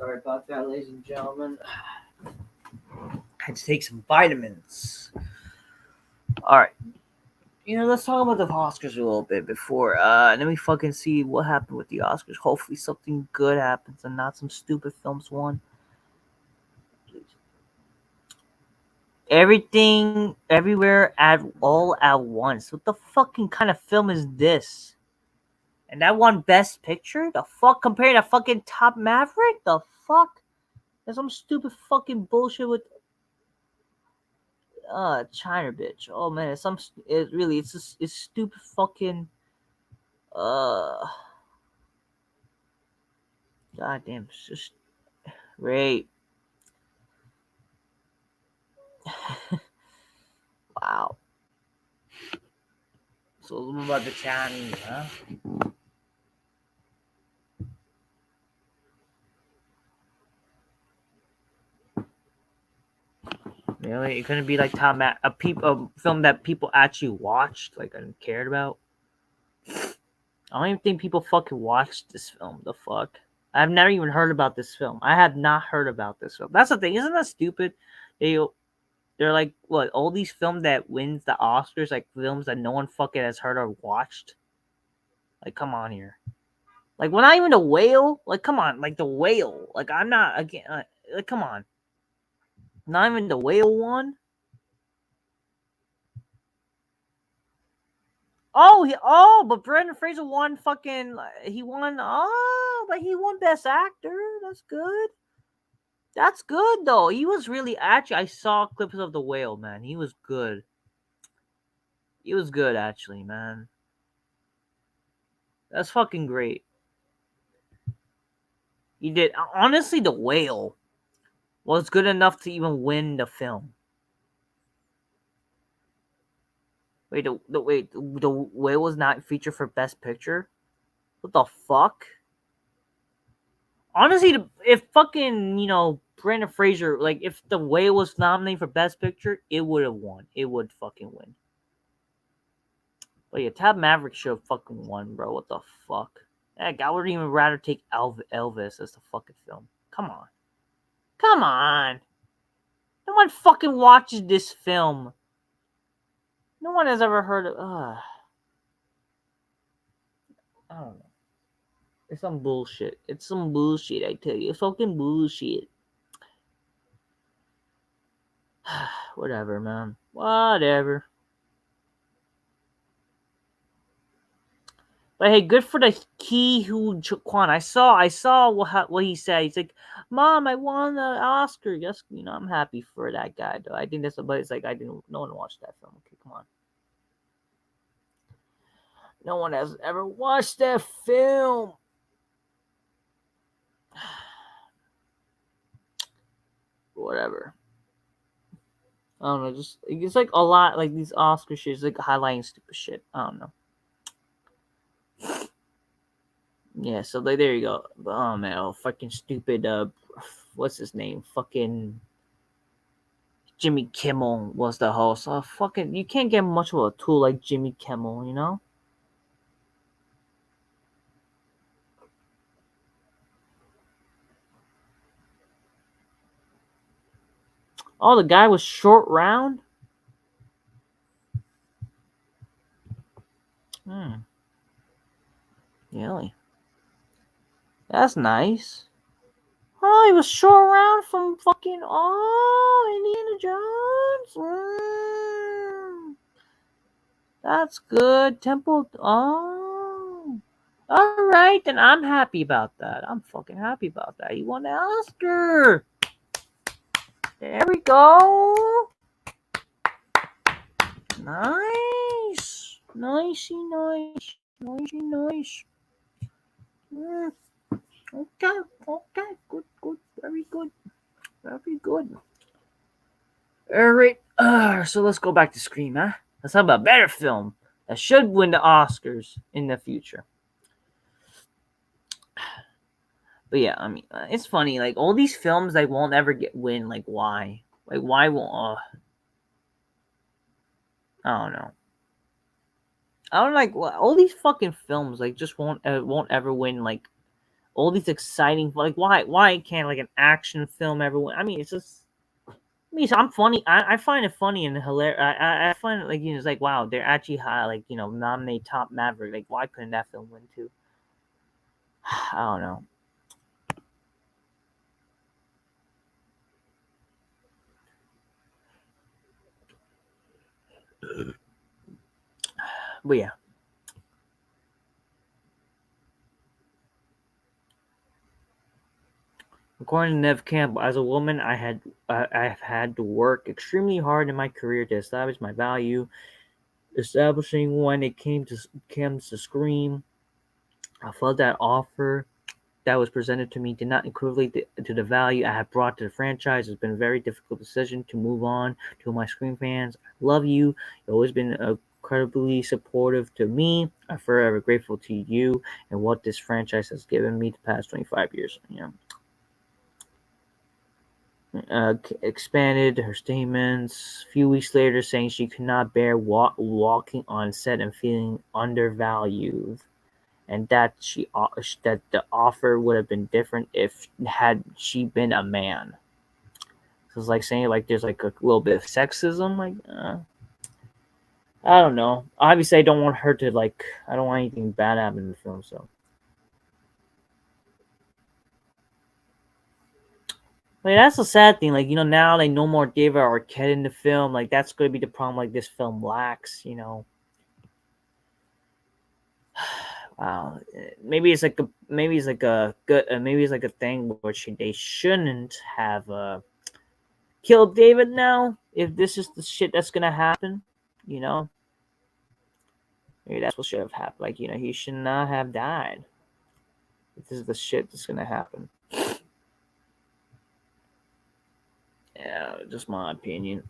Sorry about that, ladies and gentlemen. I had to take some vitamins. All right. Let's talk about the Oscars a little bit before, and then we fucking see what happened with the Oscars. Hopefully, something good happens and not some stupid films won. Everything, everywhere, all at once. What the fucking kind of film is this? And that won Best Picture? The fuck? Compared to fucking Top Maverick? The fuck? There's some stupid fucking bullshit with China bitch. Oh man, it's stupid fucking uh goddamn, it's just rape. Wow. So what about the Chinese, huh? Really? It couldn't be like a film that people actually watched, like and cared about. I don't even think people fucking watched this film. The fuck? I've never even heard about this film. I have not heard about this film. That's the thing. Isn't that stupid? They're like what? All these films that wins the Oscars, like films that no one fucking has heard or watched. Like, come on here. Like, well, not even the whale. Like, come on. Like the whale. Like, I'm not again. Like, come on. Not even the whale one. But Brendan Fraser won fucking. He won. Oh, but he won Best Actor. That's good. That's good though. He was really actually. I saw clips of the whale, man. He was good. He was good actually, man. That's fucking great. He did. Honestly, the whale was good enough to even win the film. Wait, the whale was not featured for Best Picture. What the fuck? Honestly, if fucking Brandon Fraser, like if the whale was nominated for Best Picture, it would have won. It would fucking win. But yeah, Tab Maverick should have fucking won, bro. What the fuck? Heck, I would even rather take Elvis as the fucking film. Come on. Come on. No one fucking watches this film. No one has ever heard of. I don't know. It's some bullshit. It's some bullshit, I tell you. It's fucking bullshit. Whatever, man. Whatever. But hey, good for the Ki Hu Kwan. I saw what he said. He's like, "Mom, I won the Oscar." Yes, I'm happy for that guy. Though I think that's, but it's like no one watched that film. Okay, come on. No one has ever watched that film. Whatever. I don't know. Just it's like a lot like these Oscar shit. It's like highlighting stupid shit. I don't know. Yeah, so like there you go. Oh man, fucking stupid. What's his name? Fucking Jimmy Kimmel was the host. Oh, fucking, you can't get much of a tool like Jimmy Kimmel, you know? Oh, the guy was short round? Really? That's nice. Oh, he was short round from fucking, Indiana Jones. That's good. Temple, All right, then I'm happy about that. I'm fucking happy about that. He won the Oscar. There we go. Nice. Nicey, nice. Nicey, nice. Okay, good. Very good. Very good. Alright, so let's go back to Scream, huh? Let's talk about a better film that should win the Oscars in the future. But yeah, I mean, it's funny. Like all these films, like won't ever win. Like why? Like why won't? I don't know. I don't like all these fucking films. Like just won't ever win. Like all these exciting, like, why can't like an action film everyone? I mean, it's just. I mean, so I'm funny. I find it funny and hilarious. I find it like, it's like, wow, they're actually high, like, nominate Top Maverick. Like, why couldn't that film win too? I don't know. But yeah, according to Neve Campbell, as a woman, I've had to work extremely hard in my career to establish my value. Establishing when it came to Scream, I felt that offer that was presented to me did not equivalent to the value I have brought to the franchise. It's been a very difficult decision to move on. To my Scream fans, I love you. You've always been incredibly supportive to me. I'm forever grateful to you and what this franchise has given me the past 25 years. Expanded her statements a few weeks later, saying she could not bear walking on set and feeling undervalued, and that the offer would have been different if had she been a man. So it's like saying like there's like a little bit of sexism. Like, I don't know. Obviously, I don't want her to like. I don't want anything bad happen in the film. So, like, that's the sad thing. Like, now like no more David Arquette in the film. Like, that's going to be the problem. Like, this film lacks. Wow. Maybe it's like a thing where they shouldn't have killed David now. If this is the shit that's gonna happen, you know, maybe that's what should have happened. Like, he should not have died. If this is the shit that's gonna happen. Yeah, just my opinion.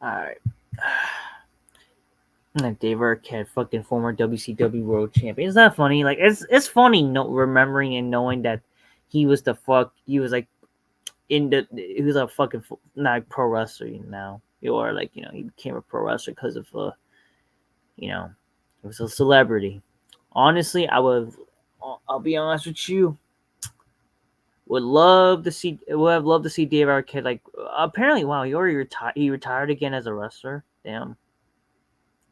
All right. Like Dave Arquette, fucking former WCW World Champion. It's not funny. Like, it's funny remembering and knowing that he was like he was a fucking not pro wrestler now. Or like, he became a pro wrestler because of you know he was a celebrity. Honestly, I'll be honest with you. Would have loved to see Dave Arquette. Like, apparently, wow, he already retired. He retired again as a wrestler. Damn,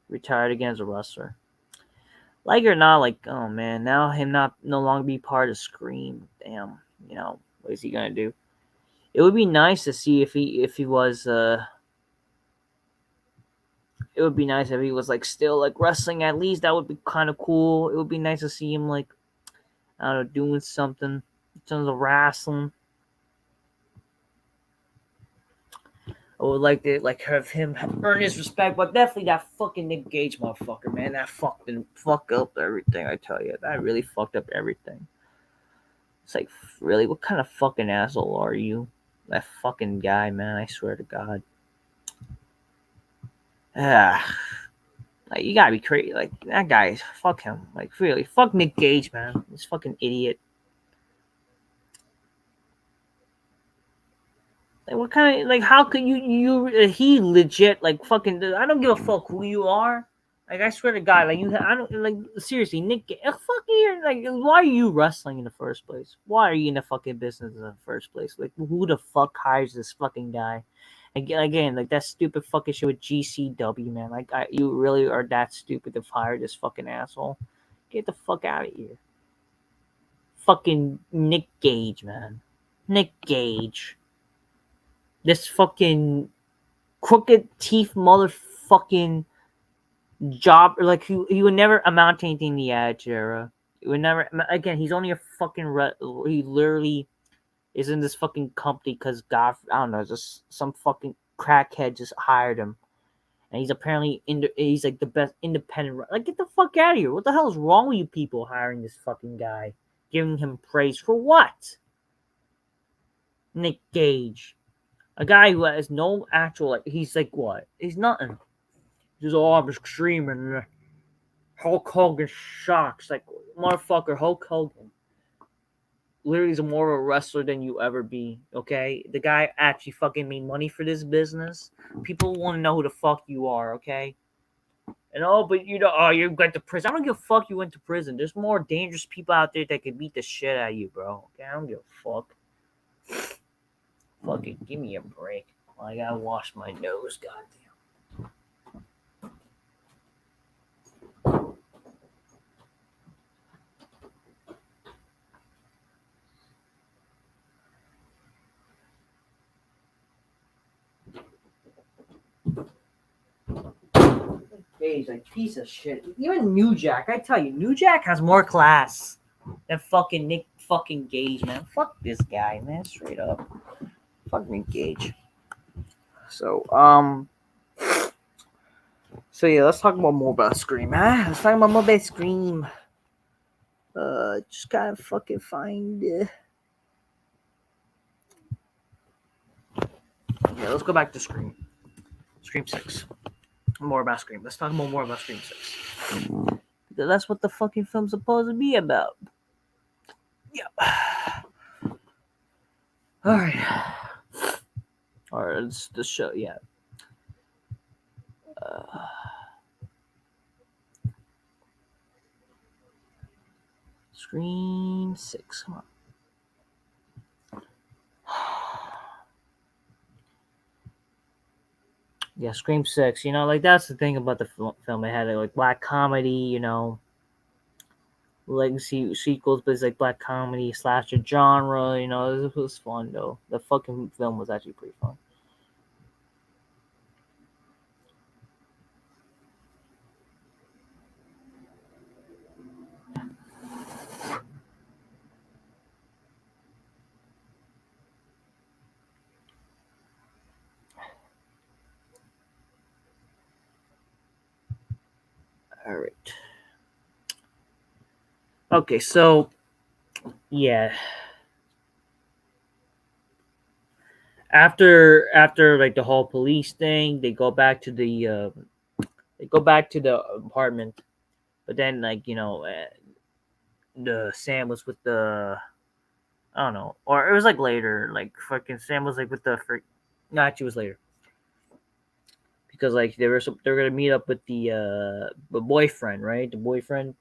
retired again as a wrestler. Like it or not, like, oh man, now him not no longer be part of Scream. Damn, what is he gonna do? It would be nice to see if he was it would be nice if he was like still like wrestling at least. That would be kind of cool. It would be nice to see him like, I don't know, doing something in terms of wrestling. I would like to like have him earn his respect, but definitely that fucking Nick Gage motherfucker, man. That fucking fuck up everything. I tell you, that really fucked up everything. It's like, really, what kind of fucking asshole are you? That fucking guy, man. I swear to God. Ah, like, you gotta be crazy. Like, that guy, fuck him. Like, really, fuck Nick Gage, man. This fucking idiot. Like, what kind of, like, how could he legit, like, fucking, I don't give a fuck who you are. Like, I swear to God, like, I don't, like, seriously, Nick, fuck you, like, why are you wrestling in the first place? Why are you in the fucking business in the first place? Like, who the fuck hires this fucking guy? Again, like, that stupid fucking shit with GCW, man. Like, you really are that stupid to hire this fucking asshole? Get the fuck out of here. Fucking Nick Gage, man. Nick Gage. This fucking crooked teeth motherfucking job. Like, he would never amount to anything in the Attitude Era. We never again. He's only a fucking. He literally is in this fucking company because God, I don't know, just some fucking crackhead just hired him, and he's apparently he's like the best independent. Like, get the fuck out of here! What the hell is wrong with you people hiring this fucking guy, giving him praise for what? Nick Gage, a guy who has no actual like. He's like what? He's nothing. He's just I'm extreme and Hulk Hogan shocks like motherfucker. Hulk Hogan literally is more of a wrestler than you ever be. Okay, the guy actually fucking made money for this business. People want to know who the fuck you are. Okay, and but you went to prison. I don't give a fuck. You went to prison. There's more dangerous people out there that can beat the shit out of you, bro. Okay, I don't give a fuck. Fucking give me a break. I gotta wash my nose. Goddamn. Gage, like piece of shit. Even New Jack, I tell you, New Jack has more class than fucking Nick fucking Gage, man. Fuck this guy, man. Straight up. Fuck Nick Gage. So, so yeah, let's talk about more about Scream, huh? Let's talk about more about Scream. Just gotta fucking find Yeah, let's go back to Scream. Scream 6. More about Scream. Let's talk about more about Scream 6. Because that's what the fucking film's supposed to be about. Yeah. Alright. Alright, it's the show, yeah. Scream 6. Come on. Yeah, Scream 6. Like that's the thing about the film. It had like black comedy, legacy sequels, but it's like black comedy slasher genre. It was fun though. The fucking film was actually pretty fun. All right. Okay, so yeah. After like the whole police thing, they go back to the apartment, but then like the Sam was with the I don't know, or it was like later, like fucking Sam was like with the no, actually it was later because like they were gonna meet up with the boyfriend, right? The boyfriend.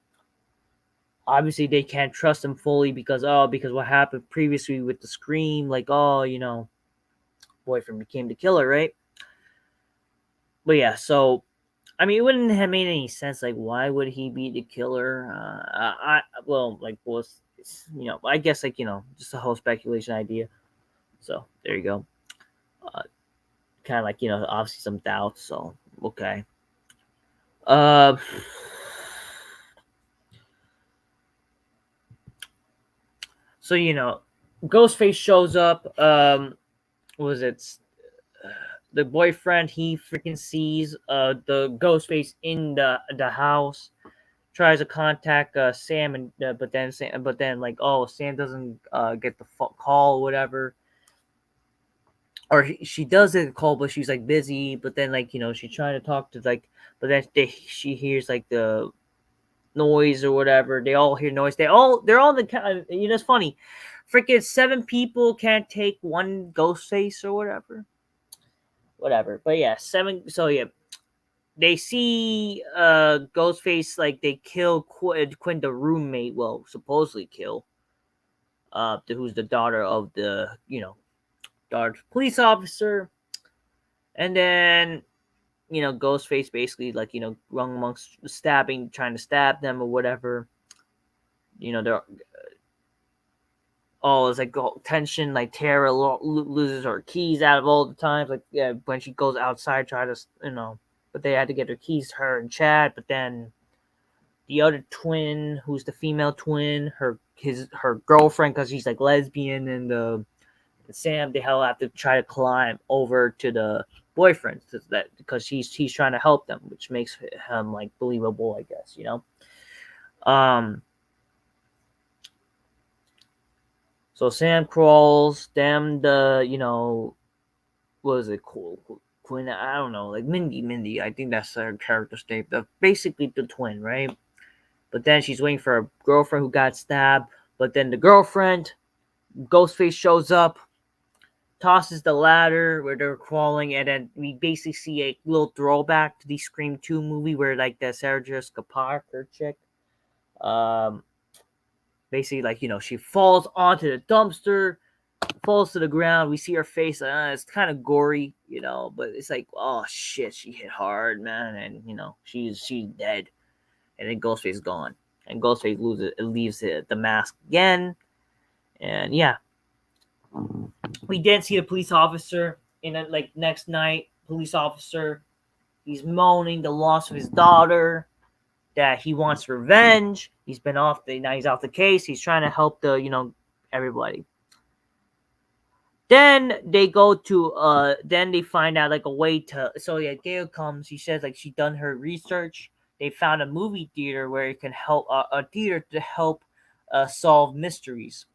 Obviously, they can't trust him fully because what happened previously with the Scream, like boyfriend became the killer, right? But yeah, so I mean, it wouldn't have made any sense. Like, why would he be the killer? Well, like, was I guess like just a whole speculation idea. So there you go. Kind of like obviously some doubts. So okay. Uh, so Ghostface shows up. What was it? The boyfriend, he freaking sees the Ghostface in the house, tries to contact Sam, and but then like Sam doesn't get the call or whatever, or she does get a call but she's like busy, but then like she's trying to talk to like, but then she hears like the noise or whatever. They all hear noise. They're all the kind of, it's funny, freaking 7 people can't take one Ghostface or whatever. But yeah, 7. So yeah, they see Ghostface, like they kill Quinn, the roommate. Well, supposedly kill who's the daughter of the daughter police officer, and then Ghostface basically like run amongst stabbing, trying to stab them or whatever. They're it's like tension, like Tara loses her keys out of all the times, like yeah, when she goes outside, try to but they had to get her keys, her and Chad, but then the other twin, who's the female twin, her girlfriend, because she's like lesbian, and Sam, they hell have to try to climb over to the boyfriend, because he's trying to help them, which makes him like believable, I guess, you know. Um, so Sam crawls. Them the what is it called? Quinn, I don't know, like Mindy. I think that's her character's name. Basically the twin, right? But then she's waiting for her girlfriend who got stabbed. But then the girlfriend, Ghostface shows up, tosses the ladder where they're crawling, and then we basically see a little throwback to the Scream 2 movie where like the Sarah Jessica Parker chick, um, basically like she falls onto the dumpster, falls to the ground. We see her face. It's kind of gory, but it's like, oh shit, she hit hard, man, and she's dead. And then Ghostface is gone, and Ghostface leaves the mask again, and yeah, we didn't see the police officer in a, like next night. Police officer, he's moaning the loss of his daughter, that he wants revenge. He's been now he's off the case. He's trying to help everybody. Then they go to then they find out like a way to, so yeah, Gail comes, she says like she done her research. They found a movie theater where it can help, a theater to help solve mysteries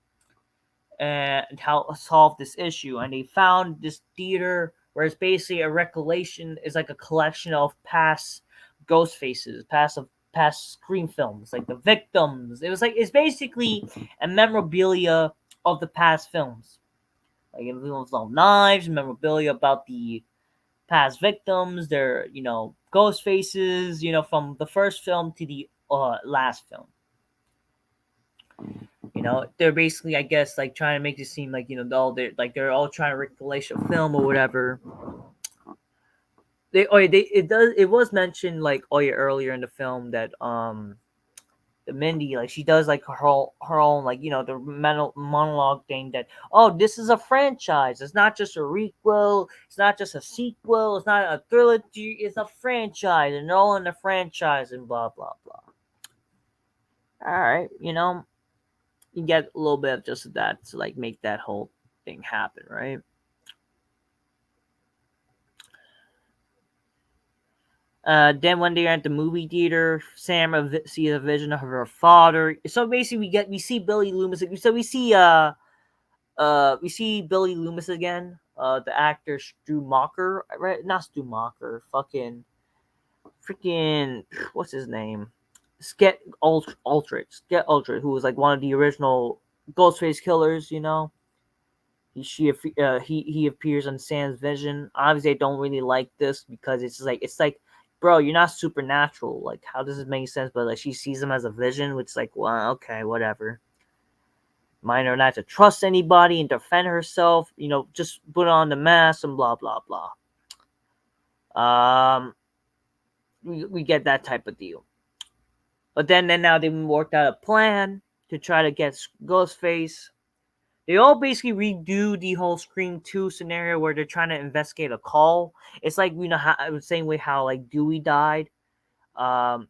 and how solve this issue. And they found this theater where it's basically a recollection, is like a collection of past ghost faces, past Scream films, like the victims. It's basically a memorabilia of the past films. Like it involves all knives, memorabilia about the past victims, their ghost faces, from the first film to the last film. They're basically, I guess, like trying to make it seem like they're all trying to recollect a film or whatever. It was mentioned like earlier in the film that the Mindy, like she does like her own like the mental monologue thing that, oh, this is a franchise, it's not just a requel, it's not just a sequel, it's not a trilogy, it's a franchise, and they're all in the franchise and blah blah blah. All right, you get a little bit of just that to like make that whole thing happen, right? Then when they're at the movie theater, Sam sees a vision of her father. So basically, we see Billy Loomis. So we see Billy Loomis again. The actor Stu Macher, right? Not Stu Macher. Freaking, what's his name? Skett Ultrich, who was like one of the original Ghostface killers. He appears on Sam's vision. Obviously, I don't really like this because it's like, bro, you're not supernatural. Like, how does it make sense? But like, she sees him as a vision, which is like, well, okay, whatever. Mind her not to trust anybody and defend herself. Just put on the mask and blah blah blah. Um, we get that type of deal. But then now they've worked out a plan to try to get Ghostface. They all basically redo the whole Scream 2 scenario where they're trying to investigate a call. It's like, how the same way how like Dewey died. Not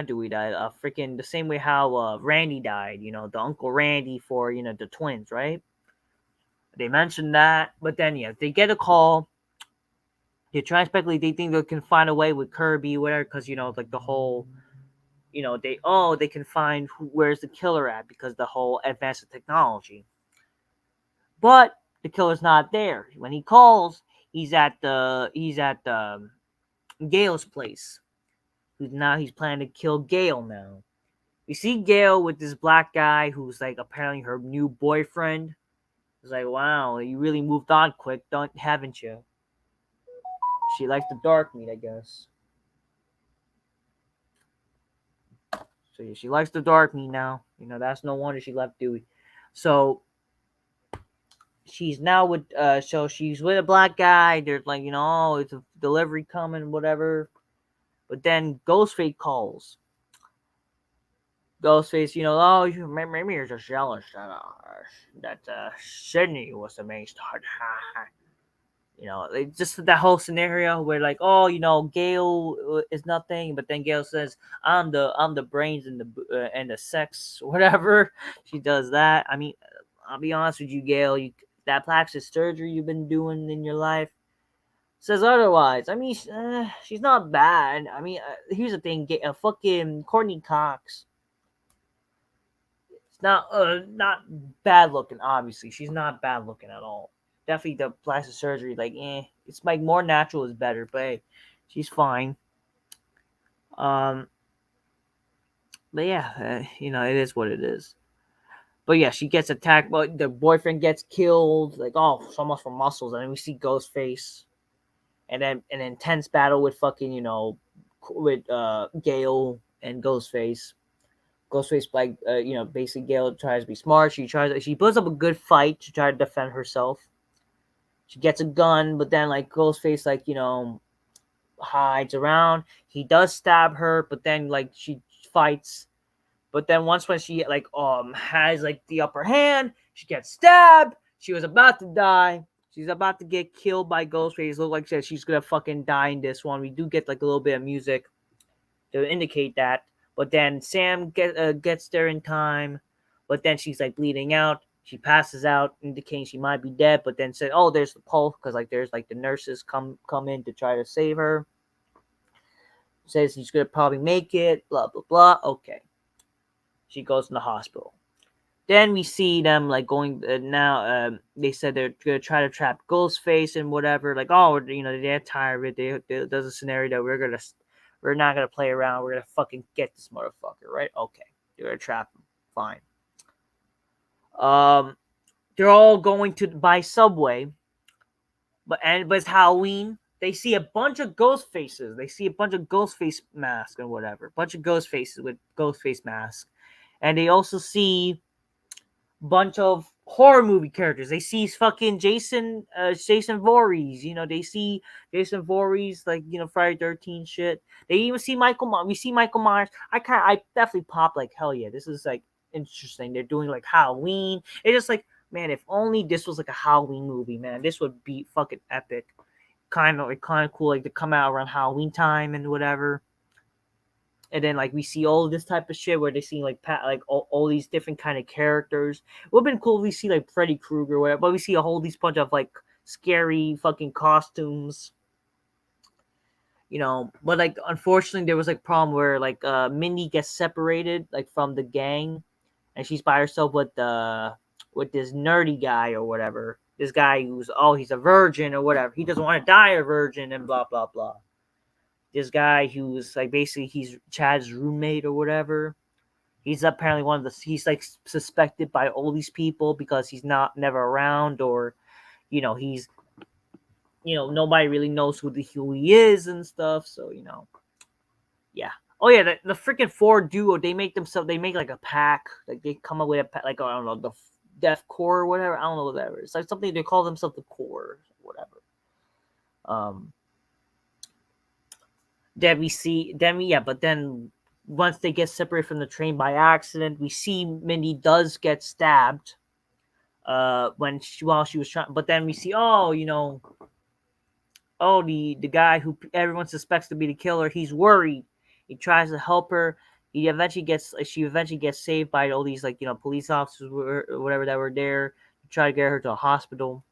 Dewey died. Freaking the same way how Randy died. The Uncle Randy for the twins, right? They mentioned that, but then yeah, they get a call. They try and speculate. They think they can find a way with Kirby, whatever, because like the whole, they can find where's the killer at because the whole advanced technology. But the killer's not there. When he calls, he's at Gail's place. He's planning to kill Gail now. We see Gail with this black guy who's like apparently her new boyfriend. It's like, wow, you really moved on quick, haven't you? She likes the dark meat, I guess. So yeah, she likes the dark meat now. That's no wonder she left Dewey. So she's now with so she's with a black guy. There's like, oh, it's a delivery coming, whatever. But then Ghostface calls. Ghostface, oh, maybe you're just jealous that Sidney was the main star. Like, just that whole scenario where like, oh, Gail is nothing, but then Gail says, I'm the brains and the sex, whatever. She does that. I mean, I'll be honest with you, Gail. That plastic surgery you've been doing in your life says otherwise. I mean, she's not bad. I mean, here's the thing: fucking Courtney Cox. It's not bad looking. Obviously, she's not bad looking at all. Definitely the plastic surgery, like, it's like more natural is better. But hey, she's fine. Um, but yeah, it is what it is. But yeah, she gets attacked, but the boyfriend gets killed. Like, oh, so much for muscles, and then we see Ghostface, and then an intense battle with fucking with Gale and Ghostface. Ghostface, like, basically Gale tries to be smart. She puts up a good fight to try to defend herself. She gets a gun, but then like Ghostface, like, hides around. He does stab her, but then like she fights. But then once when she like has like the upper hand, she gets stabbed. She was about to die. She's about to get killed by Ghostface. Look like she's gonna fucking die in this one. We do get like a little bit of music to indicate that. But then Sam gets there in time. But then she's like bleeding out. She passes out, indicating she might be dead. But then said, "Oh, there's the pulse," because like there's like the nurses come in to try to save her. Says she's gonna probably make it. Blah blah blah. Okay, she goes in the hospital. Then we see them like going now. They said they're gonna try to trap Ghostface and whatever. Like, oh, they're tired of it. There's a scenario that we're not gonna play around. We're gonna fucking get this motherfucker, right? Okay, they're gonna trap him. Fine. They're all going to buy Subway, but it's Halloween. They see a bunch of ghost faces. They see a bunch of ghost face masks and whatever. A bunch of ghost faces with ghost face masks, and they also see bunch of horror movie characters. They see fucking Jason Voorhees. They see Jason Voorhees, like, Friday 13 shit. They even see Michael Myers. We see Michael Myers. I definitely pop like, hell yeah, this is like interesting. They're doing like Halloween. It's just like, man, if only this was like a Halloween movie, man, this would be fucking epic. Kind of cool, like to come out around Halloween time and whatever. And then like we see all this type of shit where they see like all these different kind of characters. It would have been cool if we see like Freddy Krueger or whatever, but we see a whole these bunch of like scary fucking costumes. But like unfortunately there was like problem where like Mindy gets separated like from the gang, and she's by herself with this nerdy guy or whatever. This guy who's he's a virgin or whatever. He doesn't want to die a virgin and blah blah blah. This guy who's like basically he's Chad's roommate or whatever. He's apparently he's like suspected by all these people because he's never around, or he's nobody really knows who he is and stuff. So yeah. Oh yeah, the freaking four duo, they make like a pack, like they come up with a pack, like, I don't know, the Death Core or whatever. I don't know whatever. It's like something they call themselves the Core, whatever. But then once they get separated from the train by accident, we see Mindy does get stabbed. While she was trying, but then we see, the guy who everyone suspects to be the killer, he's worried. He tries to help her. She eventually gets saved by all these like police officers or whatever that were there to try to get her to a hospital.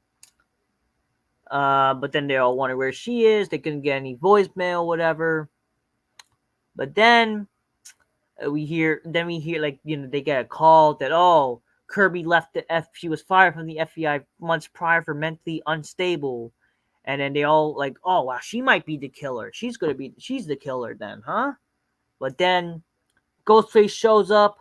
But then they all wonder where she is. They couldn't get any voicemail, whatever. But then we hear like they get a call that Kirby left she was fired from the FBI months prior for mentally unstable, and then they all like, oh wow, she might be the killer. She's the killer then, huh? But then Ghostface shows up.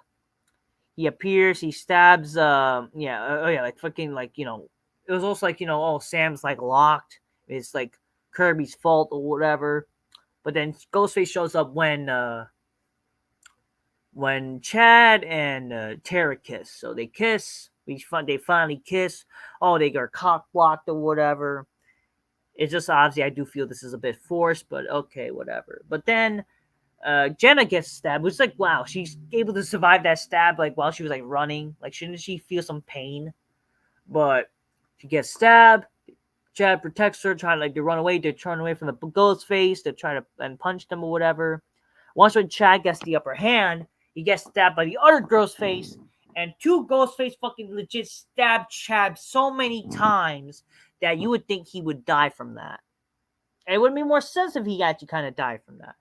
He appears. He stabs. Like fucking like It was also like Sam's like locked. It's like Kirby's fault or whatever. But then Ghostface shows up when Chad and Tara kiss. So they kiss. They finally kiss. Oh, they got cock blocked or whatever. It's just obviously I do feel this is a bit forced, but okay, whatever. But then Jenna gets stabbed, which is like, wow, she's able to survive that stab like while she was like running. Like, shouldn't she feel some pain? But she gets stabbed. Chad protects her, trying to like to run away. They turn away from the Ghostface. They try to and punch them or whatever. Once when Chad gets the upper hand, he gets stabbed by the other Ghostface, and two Ghostface fucking legit stab Chad so many times that you would think he would die from that. And it would make more sense if he actually kind of died from that.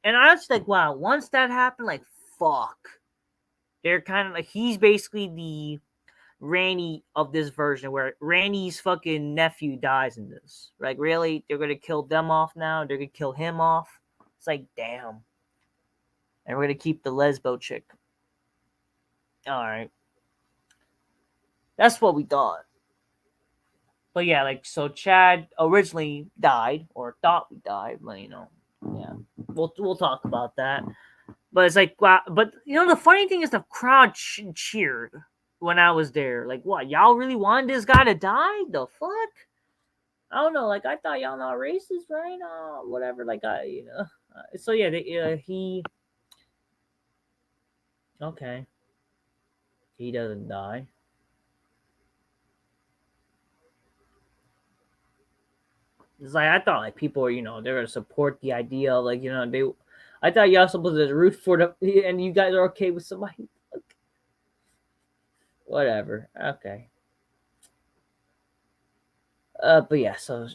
And I was like, wow, once that happened, like, fuck. They're kind of like, he's basically the Randy of this version, where Randy's fucking nephew dies in this. Like, really? They're going to kill them off now? They're going to kill him off? It's like, damn. And we're going to keep the lesbo chick. Alright. That's what we thought. But yeah, like, so Chad originally died, or thought we died, but you know, yeah. We'll talk about that. But it's like, wow. But you know, the funny thing is the crowd cheered when I was there. Like, what? Y'all really wanted this guy to die? The fuck? I don't know. Like, I thought y'all not racist, right? Whatever. Like, you know. So yeah, he. Okay. He doesn't die. It's like I thought, like people were, you know, they're gonna support the idea, of, like, you know, they. I thought y'all supposed to root for them, and you guys are okay with somebody. Whatever. Okay. But yeah. So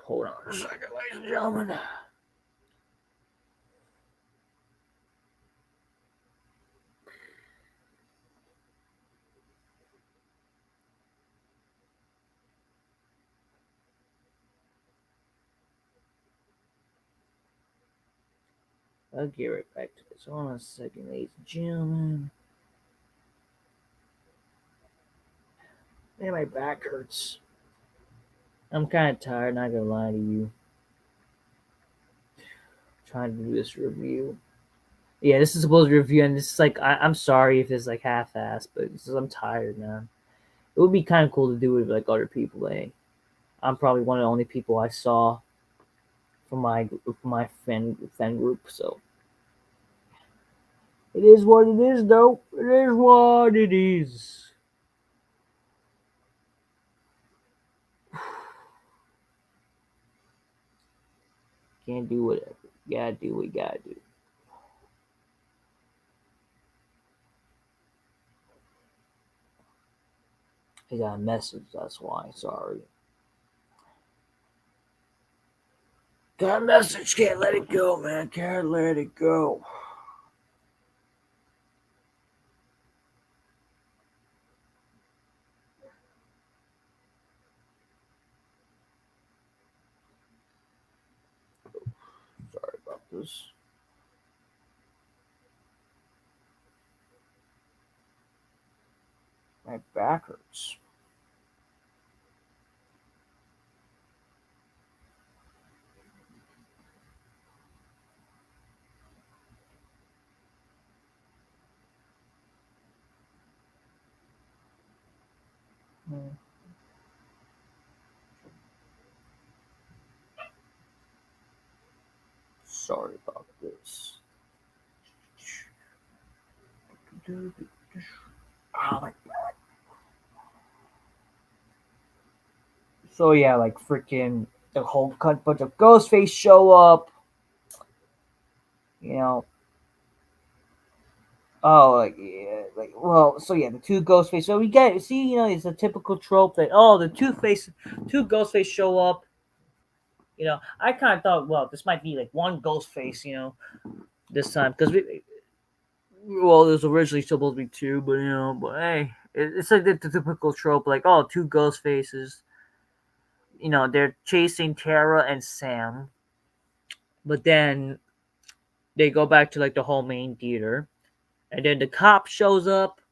hold on a second, ladies and gentlemen. I'll get right back to this. Hold on a second, ladies and gentlemen. Man, my back hurts. I'm kind of tired, not gonna lie to you. Trying to do this review. Yeah, this is supposed to review, and this is like, I'm sorry if it's like half-assed, but I'm tired, man. It would be kind of cool to do it with like other people. I'm probably one of the only people I saw from my fan group, so it is what it is, though. It is what it is. Can't do whatever. Gotta do what you gotta do. I got a message, that's why. Sorry. Got a message, can't let it go, man. Can't let it go. Sorry about this. My back hurts. Sorry about this. Oh my god. So yeah, like freaking the whole bunch of Ghostface show up. You know. Oh, like yeah, like well, so yeah, the two Ghostface. So we get see, you know, it's a typical trope that the two Ghostface show up. You know, I kind of thought, well, this might be like one Ghostface, you know, this time because well, it was originally supposed to be two, but you know, but hey, it's like the typical trope, like two ghost faces. You know, they're chasing Tara and Sam, but then they go back to like the whole main theater, and then the cop shows up,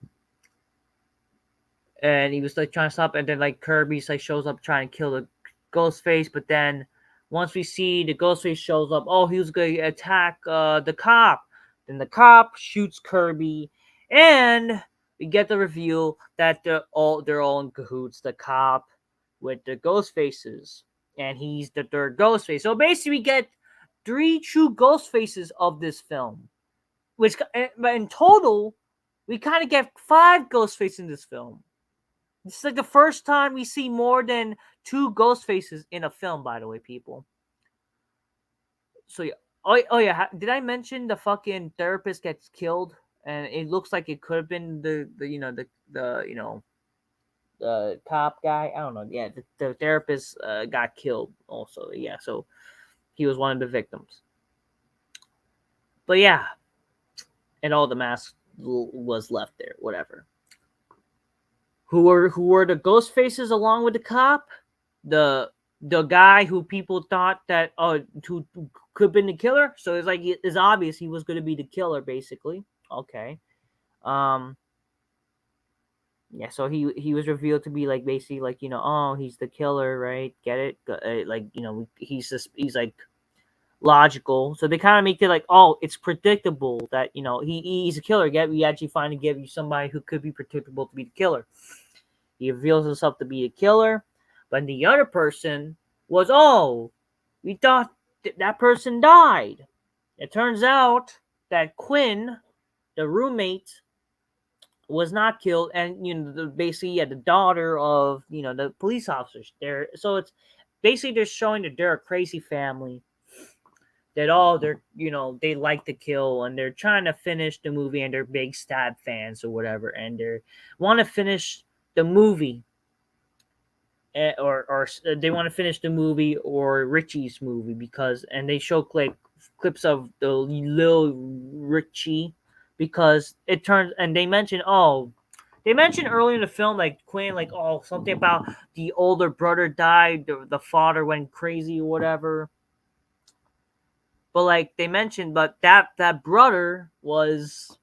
and he was like trying to stop, and then like Kirby's like shows up trying to kill the ghost face, but then once we see the ghost face shows up, he was going to attack the cop. Then the cop shoots Kirby, and we get the reveal that they're all in cahoots. The cop with the ghost faces, and he's the third ghost face. So basically, we get three true ghost faces of this film, but in total, we kind of get five ghost faces in this film. This is like the first time we see more than 2 ghost faces in a film, by the way, people. So yeah. Oh yeah. Did I mention the fucking therapist gets killed? And it looks like it could have been the cop guy. I don't know. Yeah, the therapist got killed also. Yeah, so he was one of the victims. But yeah, and all the mask was left there. Whatever. Who were the ghost faces along with the cop? The guy who people thought that who could have been the killer. So it's like it's obvious he was going to be the killer, basically. Okay. Um. Yeah. So he was revealed to be like basically like oh he's the killer, right? Get it? Like he's like logical. So they kind of make it like oh it's predictable that he's a killer. Yet we actually finally give you somebody who could be predictable to be the killer. He reveals himself to be a killer, but the other person was, oh, we thought that person died. It turns out that Quinn, the roommate, was not killed, and basically, yeah, the daughter of the police officers there. So it's basically they're showing that they're a crazy family. That all they're they like to kill, and they're trying to finish the movie, and they're big stab fans or whatever, and they want to finish the movie or they want to finish the movie or Richie's movie because and they show clips of the little Richie because it turns and they mentioned earlier in the film like Quinn like oh something about the older brother died the father went crazy or whatever but like they mentioned but that brother was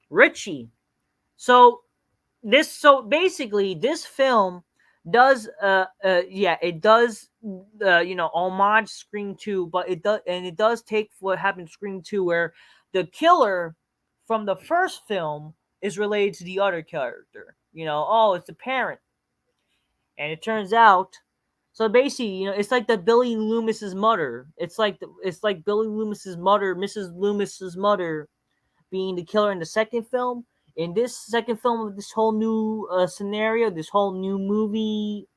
Richie so basically this film does yeah it does homage Scream 2 but it does take what happened in Scream 2 where the killer from the first film is related to the other character oh it's the parent and it turns out so basically it's like the Billy Loomis's mother it's like Billy Loomis's mother Mrs. Loomis's mother being the killer in the second film. In this second film of this whole new scenario, this whole new movie,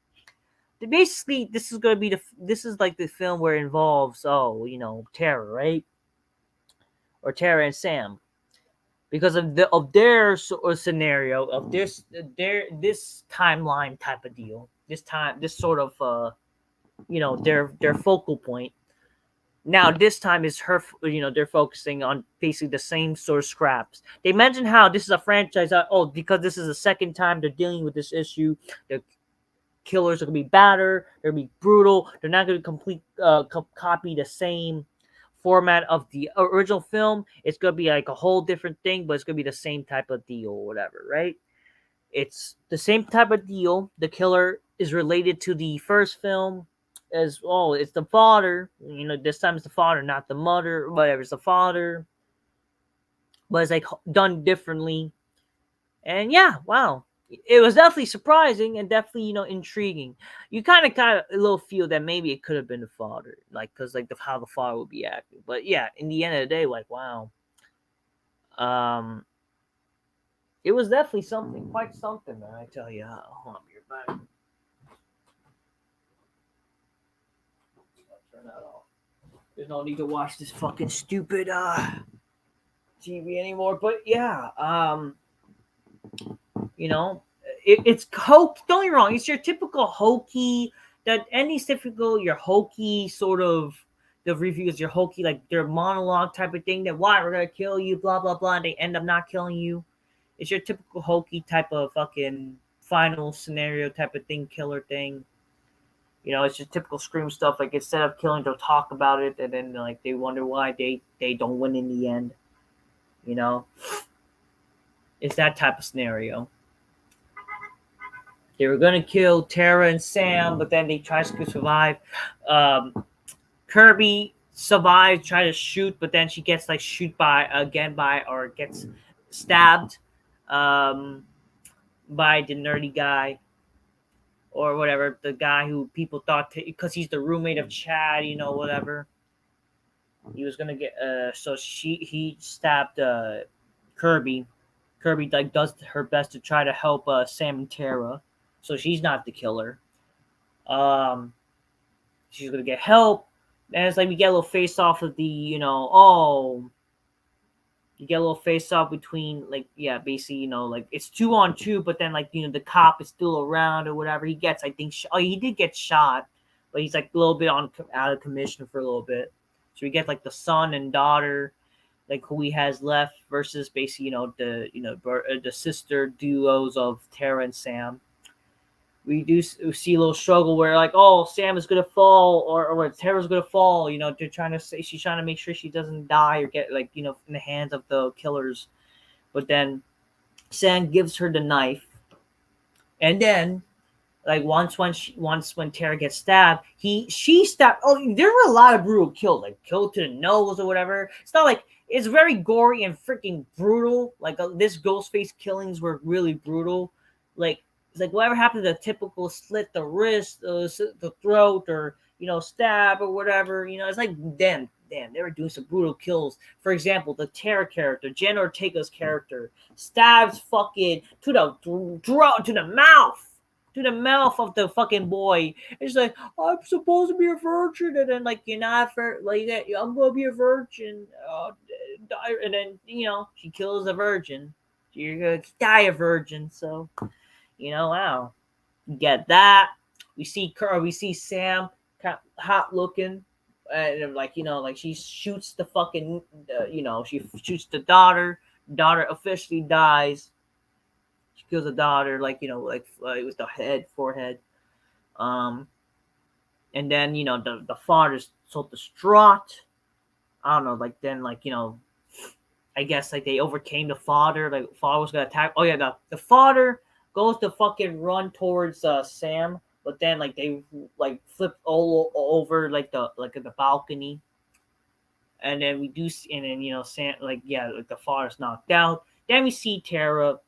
basically this is gonna be this is like the film where it involves Tara, right, or Tara and Sam because of their scenario of this timeline type of deal. This sort of their focal point. Now this time is her. They're focusing on basically the same sort of scraps. They mentioned how this is a franchise. Because this is the second time they're dealing with this issue. The killers are gonna be badder. They're gonna be brutal. They're not gonna copy the same format of the original film. It's gonna be like a whole different thing, but it's gonna be the same type of deal or whatever, right? It's the same type of deal. The killer is related to the first film as well. It's the father. This time it's the father, not the mother. Whatever, it's the father. But it's like done differently. And yeah, wow. It was definitely surprising and definitely, intriguing. You kind of got a little feel that maybe it could have been the father, like, because like how the father would be acting. But yeah, in the end of the day, like, wow. Um, it was definitely something, quite something, man. I tell you. Hold on, you're back. Turn that off. There's no need to watch this fucking stupid TV anymore. But yeah, you know, it's hokey. Don't get me wrong. It's your typical hokey. That any typical your hokey sort of the reviews. Your hokey like their monologue type of thing. That why we're gonna kill you, blah blah blah. And they end up not killing you. It's your typical hokey type of fucking final scenario type of thing, killer thing. It's just typical Scream stuff. Like instead of killing, they'll talk about it, and then like they wonder why they don't win in the end. You know, it's that type of scenario. They were gonna kill Tara and Sam, but then they try to survive. Kirby survives, try to shoot, but then she gets like shoot by again by or gets stabbed by the nerdy guy or whatever, the guy who people thought because he's the roommate of Chad, whatever. He was gonna get so he stabbed Kirby. Kirby like does her best to try to help Sam and Tara. so she's not the killer. Um, she's gonna get help, and it's like we get a little face off of the, you get a little face off between, like, yeah, basically, like it's 2-on-2, but then, like, the cop is still around or whatever. He gets, I think, he did get shot, but he's like a little bit out of commission for a little bit. So we get like the son and daughter, like who he has left, versus basically, the sister duos of Tara and Sam. We see a little struggle where, like, oh, Sam is gonna fall, or Tara's gonna fall. They're trying to say, she's trying to make sure she doesn't die or get, like, in the hands of the killers. But then Sam gives her the knife, and then, like, once when Tara gets stabbed, she stabbed. Oh, there were a lot of brutal kills, like killed to the nose or whatever. It's not like it's very gory and freaking brutal. Like, this Ghostface killings were really brutal. Like, it's like whatever happened to the typical slit the wrist, the throat, or stab or whatever. It's like damn, they were doing some brutal kills. For example, the Tara character, Jen Ortega's character, stabs fucking to the mouth. To the mouth of the fucking boy. It's like, I'm supposed to be a virgin, and then, like, you're not like that. I'm gonna be a virgin, and then she kills a virgin. You're gonna die a virgin. So, wow, you get that. We see Sam, kind of hot looking, and, like, like, she shoots the fucking, she shoots the daughter. Daughter officially dies. She kills a daughter, like, like, with the forehead. And then, the father's so distraught. I don't know, like, then, like, I guess, like, they overcame the father. Like, the father was gonna attack. Oh yeah, the father goes to fucking run towards Sam, but then, like, they, like, flip all over, like, the balcony. And then we do see, and then, Sam, like, yeah, like, the father's knocked out. Then we see Tara.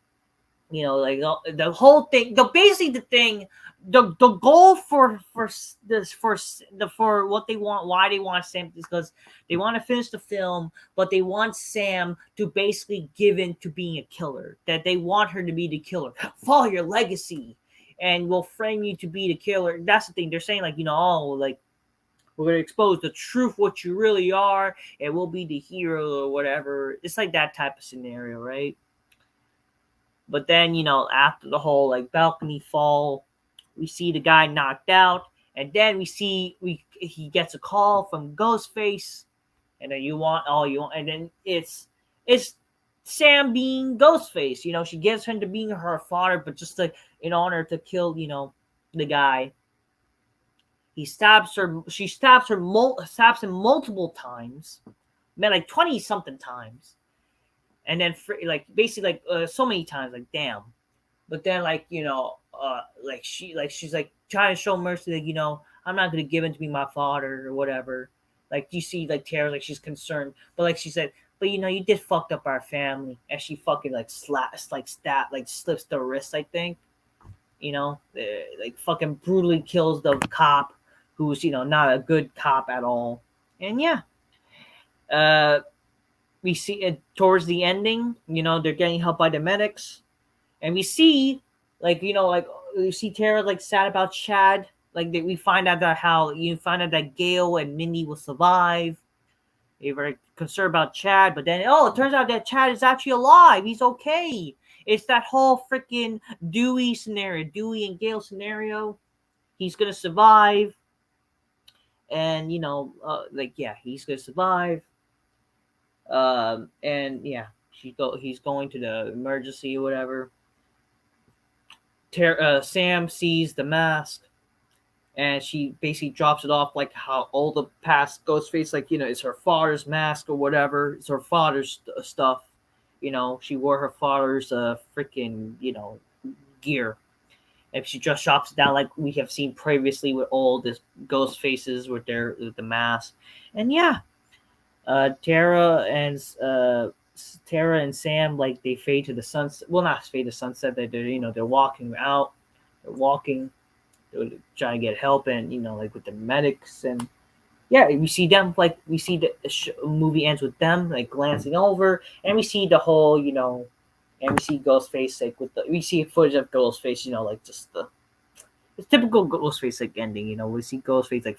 Like, the whole thing, basically the thing, the goal for what they want, why they want Sam, is because they want to finish the film, but they want Sam to basically give in to being a killer. That they want her to be the killer. Follow your legacy, and we'll frame you to be the killer. That's the thing. They're saying, like, oh, like, we're gonna expose the truth, what you really are, and we'll be the hero or whatever. It's like that type of scenario, right? But then, after the whole, like, balcony fall, we see the guy knocked out, and then he gets a call from Ghostface, and then and then it's Sam being Ghostface. She gives him to being her father, but just, like, in honor to kill, the guy. He stabs her. She stabs him multiple times, man, like 20 something times. And then, like, basically, like, so many times, like, damn. But then, like, like, she's like trying to show mercy, like, I'm not gonna give in to be my father or whatever. Like, you see, like, Tara, like, she's concerned, but, like, she said, but, you did fucked up our family, and she fucking, like, slips the wrist, I think, like, fucking brutally kills the cop, who's, not a good cop at all. And yeah, we see it towards the ending, they're getting helped by the medics, and we see, like, like, we see Tara, like, sad about Chad. Like, we find out that Gail and Mindy will survive. They were concerned about Chad, but then, it turns out that Chad is actually alive. He's okay. It's that whole freaking Dewey and Gail scenario. He's gonna survive, and like, yeah, he's gonna survive. And yeah, he's going to the emergency or whatever. Sam sees the mask, and she basically drops it off, like how all the past Ghostface, like, it's her father's mask or whatever. It's her father's stuff. She wore her father's freaking gear. And she just drops it down, like we have seen previously with all this Ghostfaces with the mask. And yeah, Tara and Sam, like, they fade to the sunset. Well, not fade to sunset. They're walking out. They're trying to get help, and like, with the medics, and yeah, we see them, like, we see the movie ends with them, like, glancing over, and we see the whole, and we see Ghostface, like, we see footage of Ghostface, like, just the It's typical Ghostface like ending. We see Ghostface like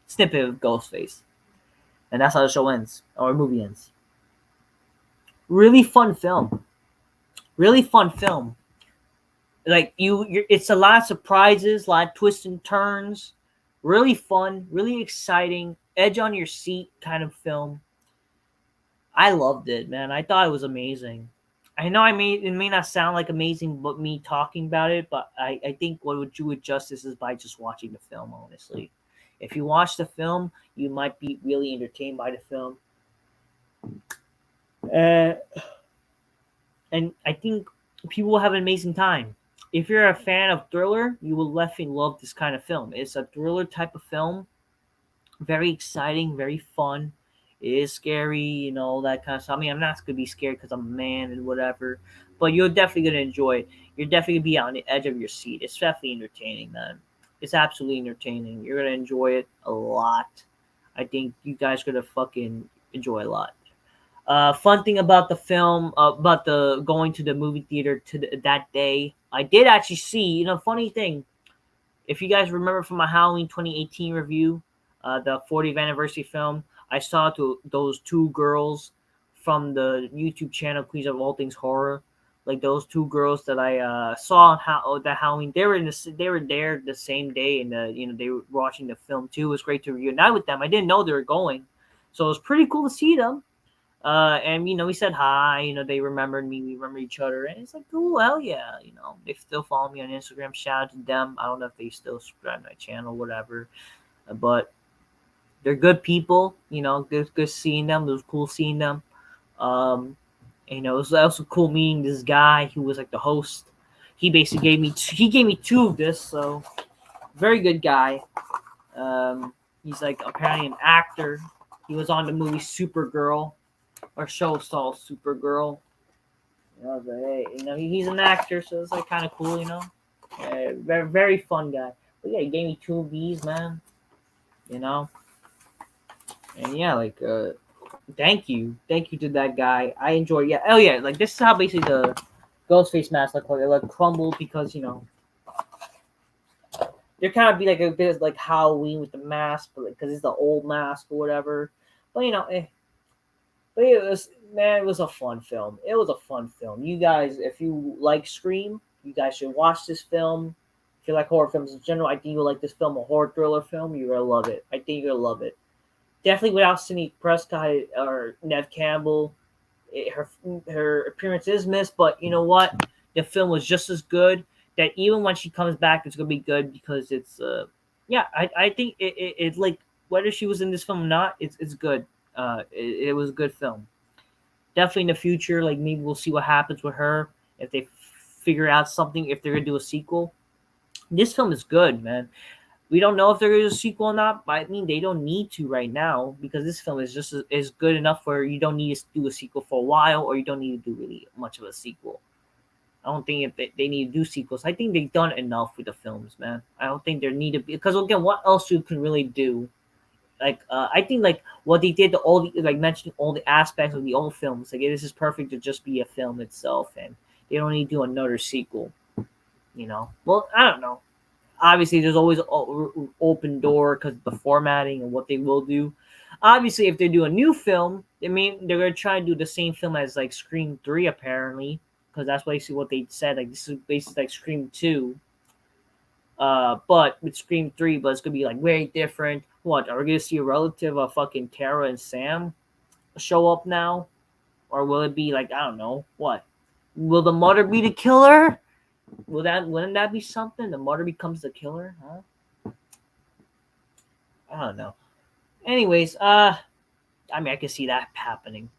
snippet of Ghostface, and that's how the show ends or movie ends. Really fun film. Really fun film. Like it's a lot of surprises, a lot of twists and turns. Really fun, really exciting, edge on your seat kind of film. I loved it, man. I thought it was amazing. I know it may not sound like amazing, but me talking about it, but I think what would do it justice is by just watching the film. Honestly, if you watch the film, you might be really entertained by the film. Uh, and I think people will have an amazing time. If you're a fan of thriller, you will definitely love this kind of film. It's a thriller type of film, very exciting, very fun. It is scary, that kind of stuff. I mean, I'm not gonna be scared because I'm a man and whatever, but you're definitely gonna enjoy it. You're definitely gonna be on the edge of your seat. It's definitely entertaining, man. It's absolutely entertaining. You're gonna enjoy it a lot. I think you guys are gonna fucking enjoy a lot. Fun thing about the film, about the going to the movie theater that day, I did actually see. Funny thing, if you guys remember from my Halloween 2018 review, the 40th anniversary film, I saw those two girls from the YouTube channel Queens of All Things Horror. Like those two girls that I saw on that Halloween, they were there the same day, and they were watching the film too. It was great to reunite with them. I didn't know they were going, so it was pretty cool to see them. And we said hi. They remembered me. We remember each other, and it's like, cool, hell yeah. They still follow me on Instagram. Shout out to them. I don't know if they still subscribe to my channel, whatever. But they're good people. Good seeing them. It was cool seeing them. Um, it was also cool meeting this guy who was like the host. He basically gave me two of this. So very good guy. He's like apparently an actor. He was on the movie Supergirl. Or show saw Supergirl. But hey, he's an actor, so it's like kind of cool, very very fun guy. But yeah, he gave me two of these, man. You know, and yeah, like thank you to that guy. I enjoyed. Yeah, oh yeah, like this is how basically the Ghostface mask like it like crumbled because there kind of be like a bit like Halloween with the mask, but because it's the old mask or whatever. But But it was man, it was a fun film. It was a fun film. You guys, if you like Scream, you guys should watch this film. If you like horror films in general, I think you'll like this film, a horror thriller film. You're gonna love it. I think you're gonna love it. Definitely without Sidney Prescott or Neve Campbell, her appearance is missed. But you know what? The film was just as good. That even when she comes back, it's gonna be good because it's yeah. I think it like whether she was in this film or not, it's good. It was a good film. Definitely in the future, like maybe we'll see what happens with her if they figure out something. If they're gonna do a sequel, this film is good, man. We don't know if there is a sequel or not, but I mean they don't need to right now because this film is just is good enough where you don't need to do a sequel for a while, or you don't need to do really much of a sequel. I don't think if they need to do sequels. I think they've done enough with the films, man. I don't think there need to be because again, what else you can really do like I think like what they did to all the like mentioning all the aspects of the old films like this is perfect to just be a film itself and they don't need to do another sequel. Well, I don't know. Obviously there's always an open door because of the formatting and what they will do. Obviously if they do a new film they're going to try and do the same film as like Scream 3 apparently because that's basically what they said, like this is basically like Scream 2 but with Scream 3, but it's gonna be like very different. What are we gonna see a relative of fucking Tara and Sam show up now? Or will it be like I don't know, what? Will the mother be the killer? Wouldn't that be something? The mother becomes the killer, huh? I don't know. Anyways, I mean I can see that happening.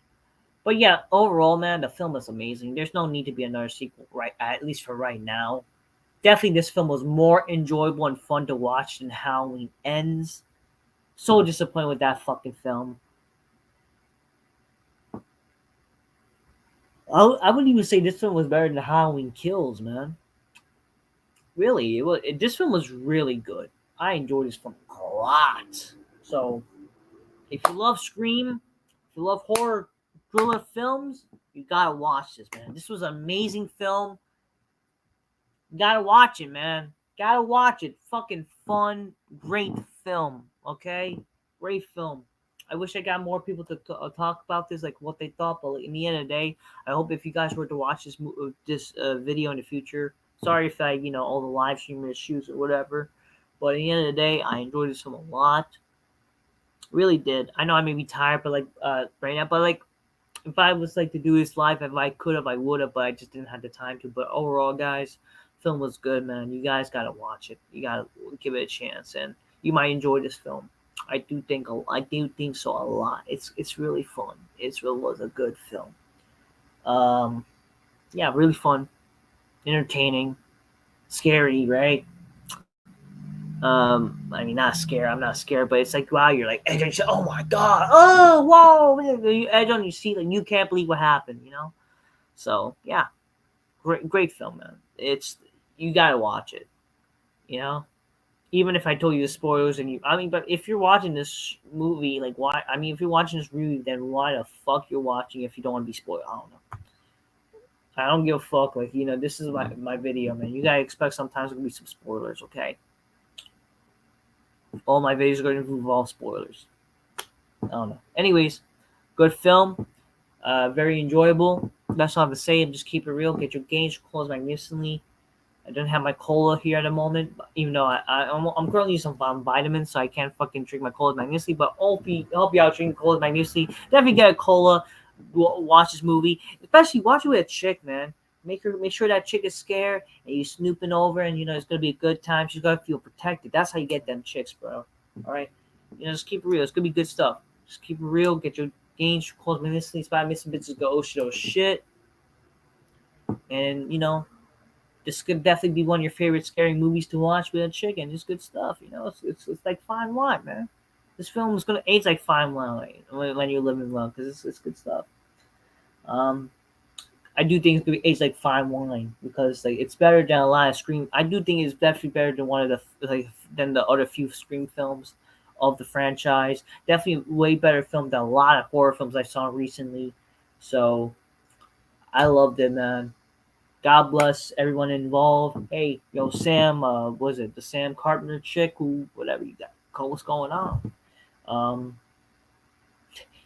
But yeah, overall, man, the film is amazing. There's no need to be another sequel, right? At least for right now. Definitely, this film was more enjoyable and fun to watch than Halloween Ends. So disappointed with that fucking film. I would even say this film was better than Halloween Kills, man. Really, this film was really good. I enjoyed this film a lot. So, if you love Scream, if you love horror thriller films, you gotta watch this, man. This was an amazing film. You gotta watch it, man. Gotta watch it. Fucking fun, great film. Okay, great film. I wish I got more people to talk about this, like what they thought. But like, in the end of the day, I hope if you guys were to watch this video in the future, sorry if I all the live stream issues or whatever. But at the end of the day, I enjoyed this film a lot. Really did. I know I may be tired, but like right now, but like if I was like to do this live, if I could have, I would have, but I just didn't have the time to. But overall, guys, film was good, man. You guys gotta watch it. You gotta give it a chance, and you might enjoy this film. I do think so a lot. It's really fun. It really was a good film. Um, yeah, really fun, entertaining, scary, right? I mean, not scared. I'm not scared, but it's like wow, you're like edge on your oh my god, oh whoa, you edge on your seat, like you can't believe what happened. So yeah, great film, man. It's you gotta watch it. You know, even if I told you the spoilers and I mean, but if you're watching this movie, like why? I mean, if you're watching this movie, then why the fuck you're watching if you don't want to be spoiled? I don't know. I don't give a fuck. Like this is my video, man. You gotta expect sometimes there'll be some spoilers. Okay, all my videos are going to involve spoilers. I don't know. Anyways, good film. Very enjoyable. That's all I have to say. Just keep it real. Get your games closed magnificently. I don't have my cola here at the moment, even though I'm currently using some vitamins, so I can't fucking drink my cola magnificently. But help you out drinking cola magnificently. Definitely get a cola. Watch this movie, especially watch it with a chick, man. Make sure that chick is scared and you snooping over, and it's gonna be a good time. She's gonna feel protected. That's how you get them chicks, bro. All right, just keep it real. It's gonna be good stuff. Just keep it real. Get your games closed magnificently. Spot missing bitches go oh shit, and this could definitely be one of your favorite scary movies to watch with a chick, and just good stuff. It's like fine wine, man. This film is gonna age like fine wine when you're living well, because it's good stuff. Um, I do think it's gonna be aged like fine wine because like it's better than a lot of Scream. I do think it's definitely better than one of the than the other few Scream films of the franchise. Definitely way better film than a lot of horror films I saw recently. So I loved it, man. God bless everyone involved. Hey, yo, Sam, was it the Sam Carpenter chick who, whatever you got, what's going on? Um,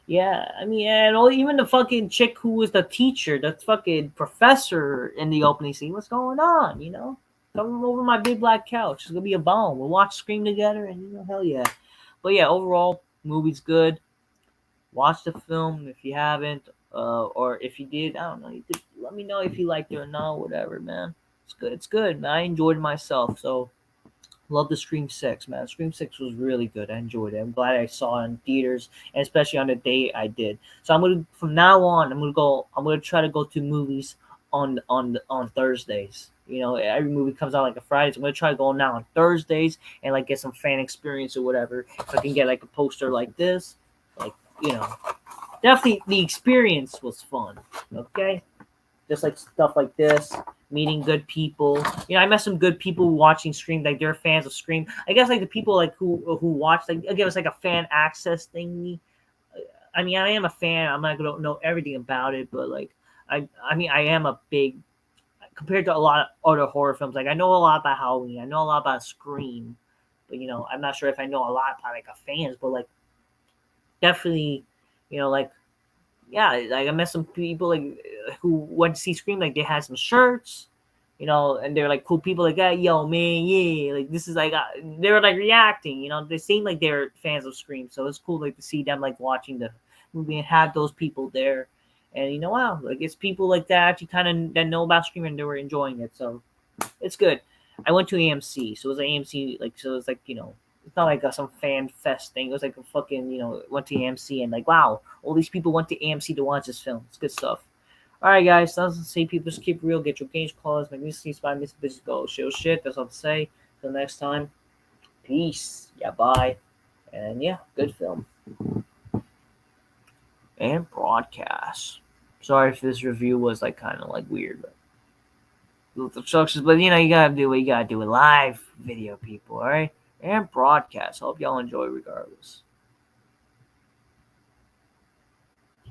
yeah, I mean, and even the fucking chick who was the teacher, the fucking professor in the opening scene, what's going on? Come over my big black couch. It's gonna be a bomb. We'll watch Scream together, and hell yeah. But yeah, overall, movie's good. Watch the film if you haven't, or if you did, I don't know. You could let me know if you liked it or not. Whatever, man. It's good. It's good, man. I enjoyed myself. So love the Scream 6, man. Scream 6 was really good. I enjoyed it. I'm glad I saw it in theaters, and especially on the day I did. So from now on, I'm gonna try to go to movies on Thursdays. Every movie comes out like a Friday. So I'm gonna try to go now on Thursdays and like get some fan experience or whatever. If I can get like a poster like this, like you know, definitely the experience was fun. Okay, just like stuff like this, meeting good people. I met some good people watching Scream, like they're fans of Scream. I guess like the people like who watch, like again, it's like a fan access thingy. I mean, I am a fan. I'm not gonna know everything about it, but like I mean, I am a big compared to a lot of other horror films. Like I know a lot about Halloween. I know a lot about Scream, but I'm not sure if I know a lot about like a fans. But like definitely, like yeah, like I met some people like who went to see Scream, like they had some shirts, and they're like cool people, like yo man, yeah, like this is like they were like reacting, they seem like they're fans of Scream, so it's cool like to see them like watching the movie and have those people there, and wow, like it's people like that you kind of that know about Scream and they were enjoying it, so it's good. I went to AMC, so it was AMC, like so it's like it's not like some fan fest thing. It was like a fucking went to AMC and like wow, all these people went to AMC to watch this film. It's good stuff. All right, guys. That's to say, people just keep real. Get your games closed. Make me see spy miss bitches go show shit. That's all to say. Till next time. Peace. Yeah. Bye. And yeah, good film and broadcast. Sorry if this review was like kind of like weird, but instructions. But you gotta do what you gotta do with live video, people. All right, and broadcast. Hope y'all enjoy regardless.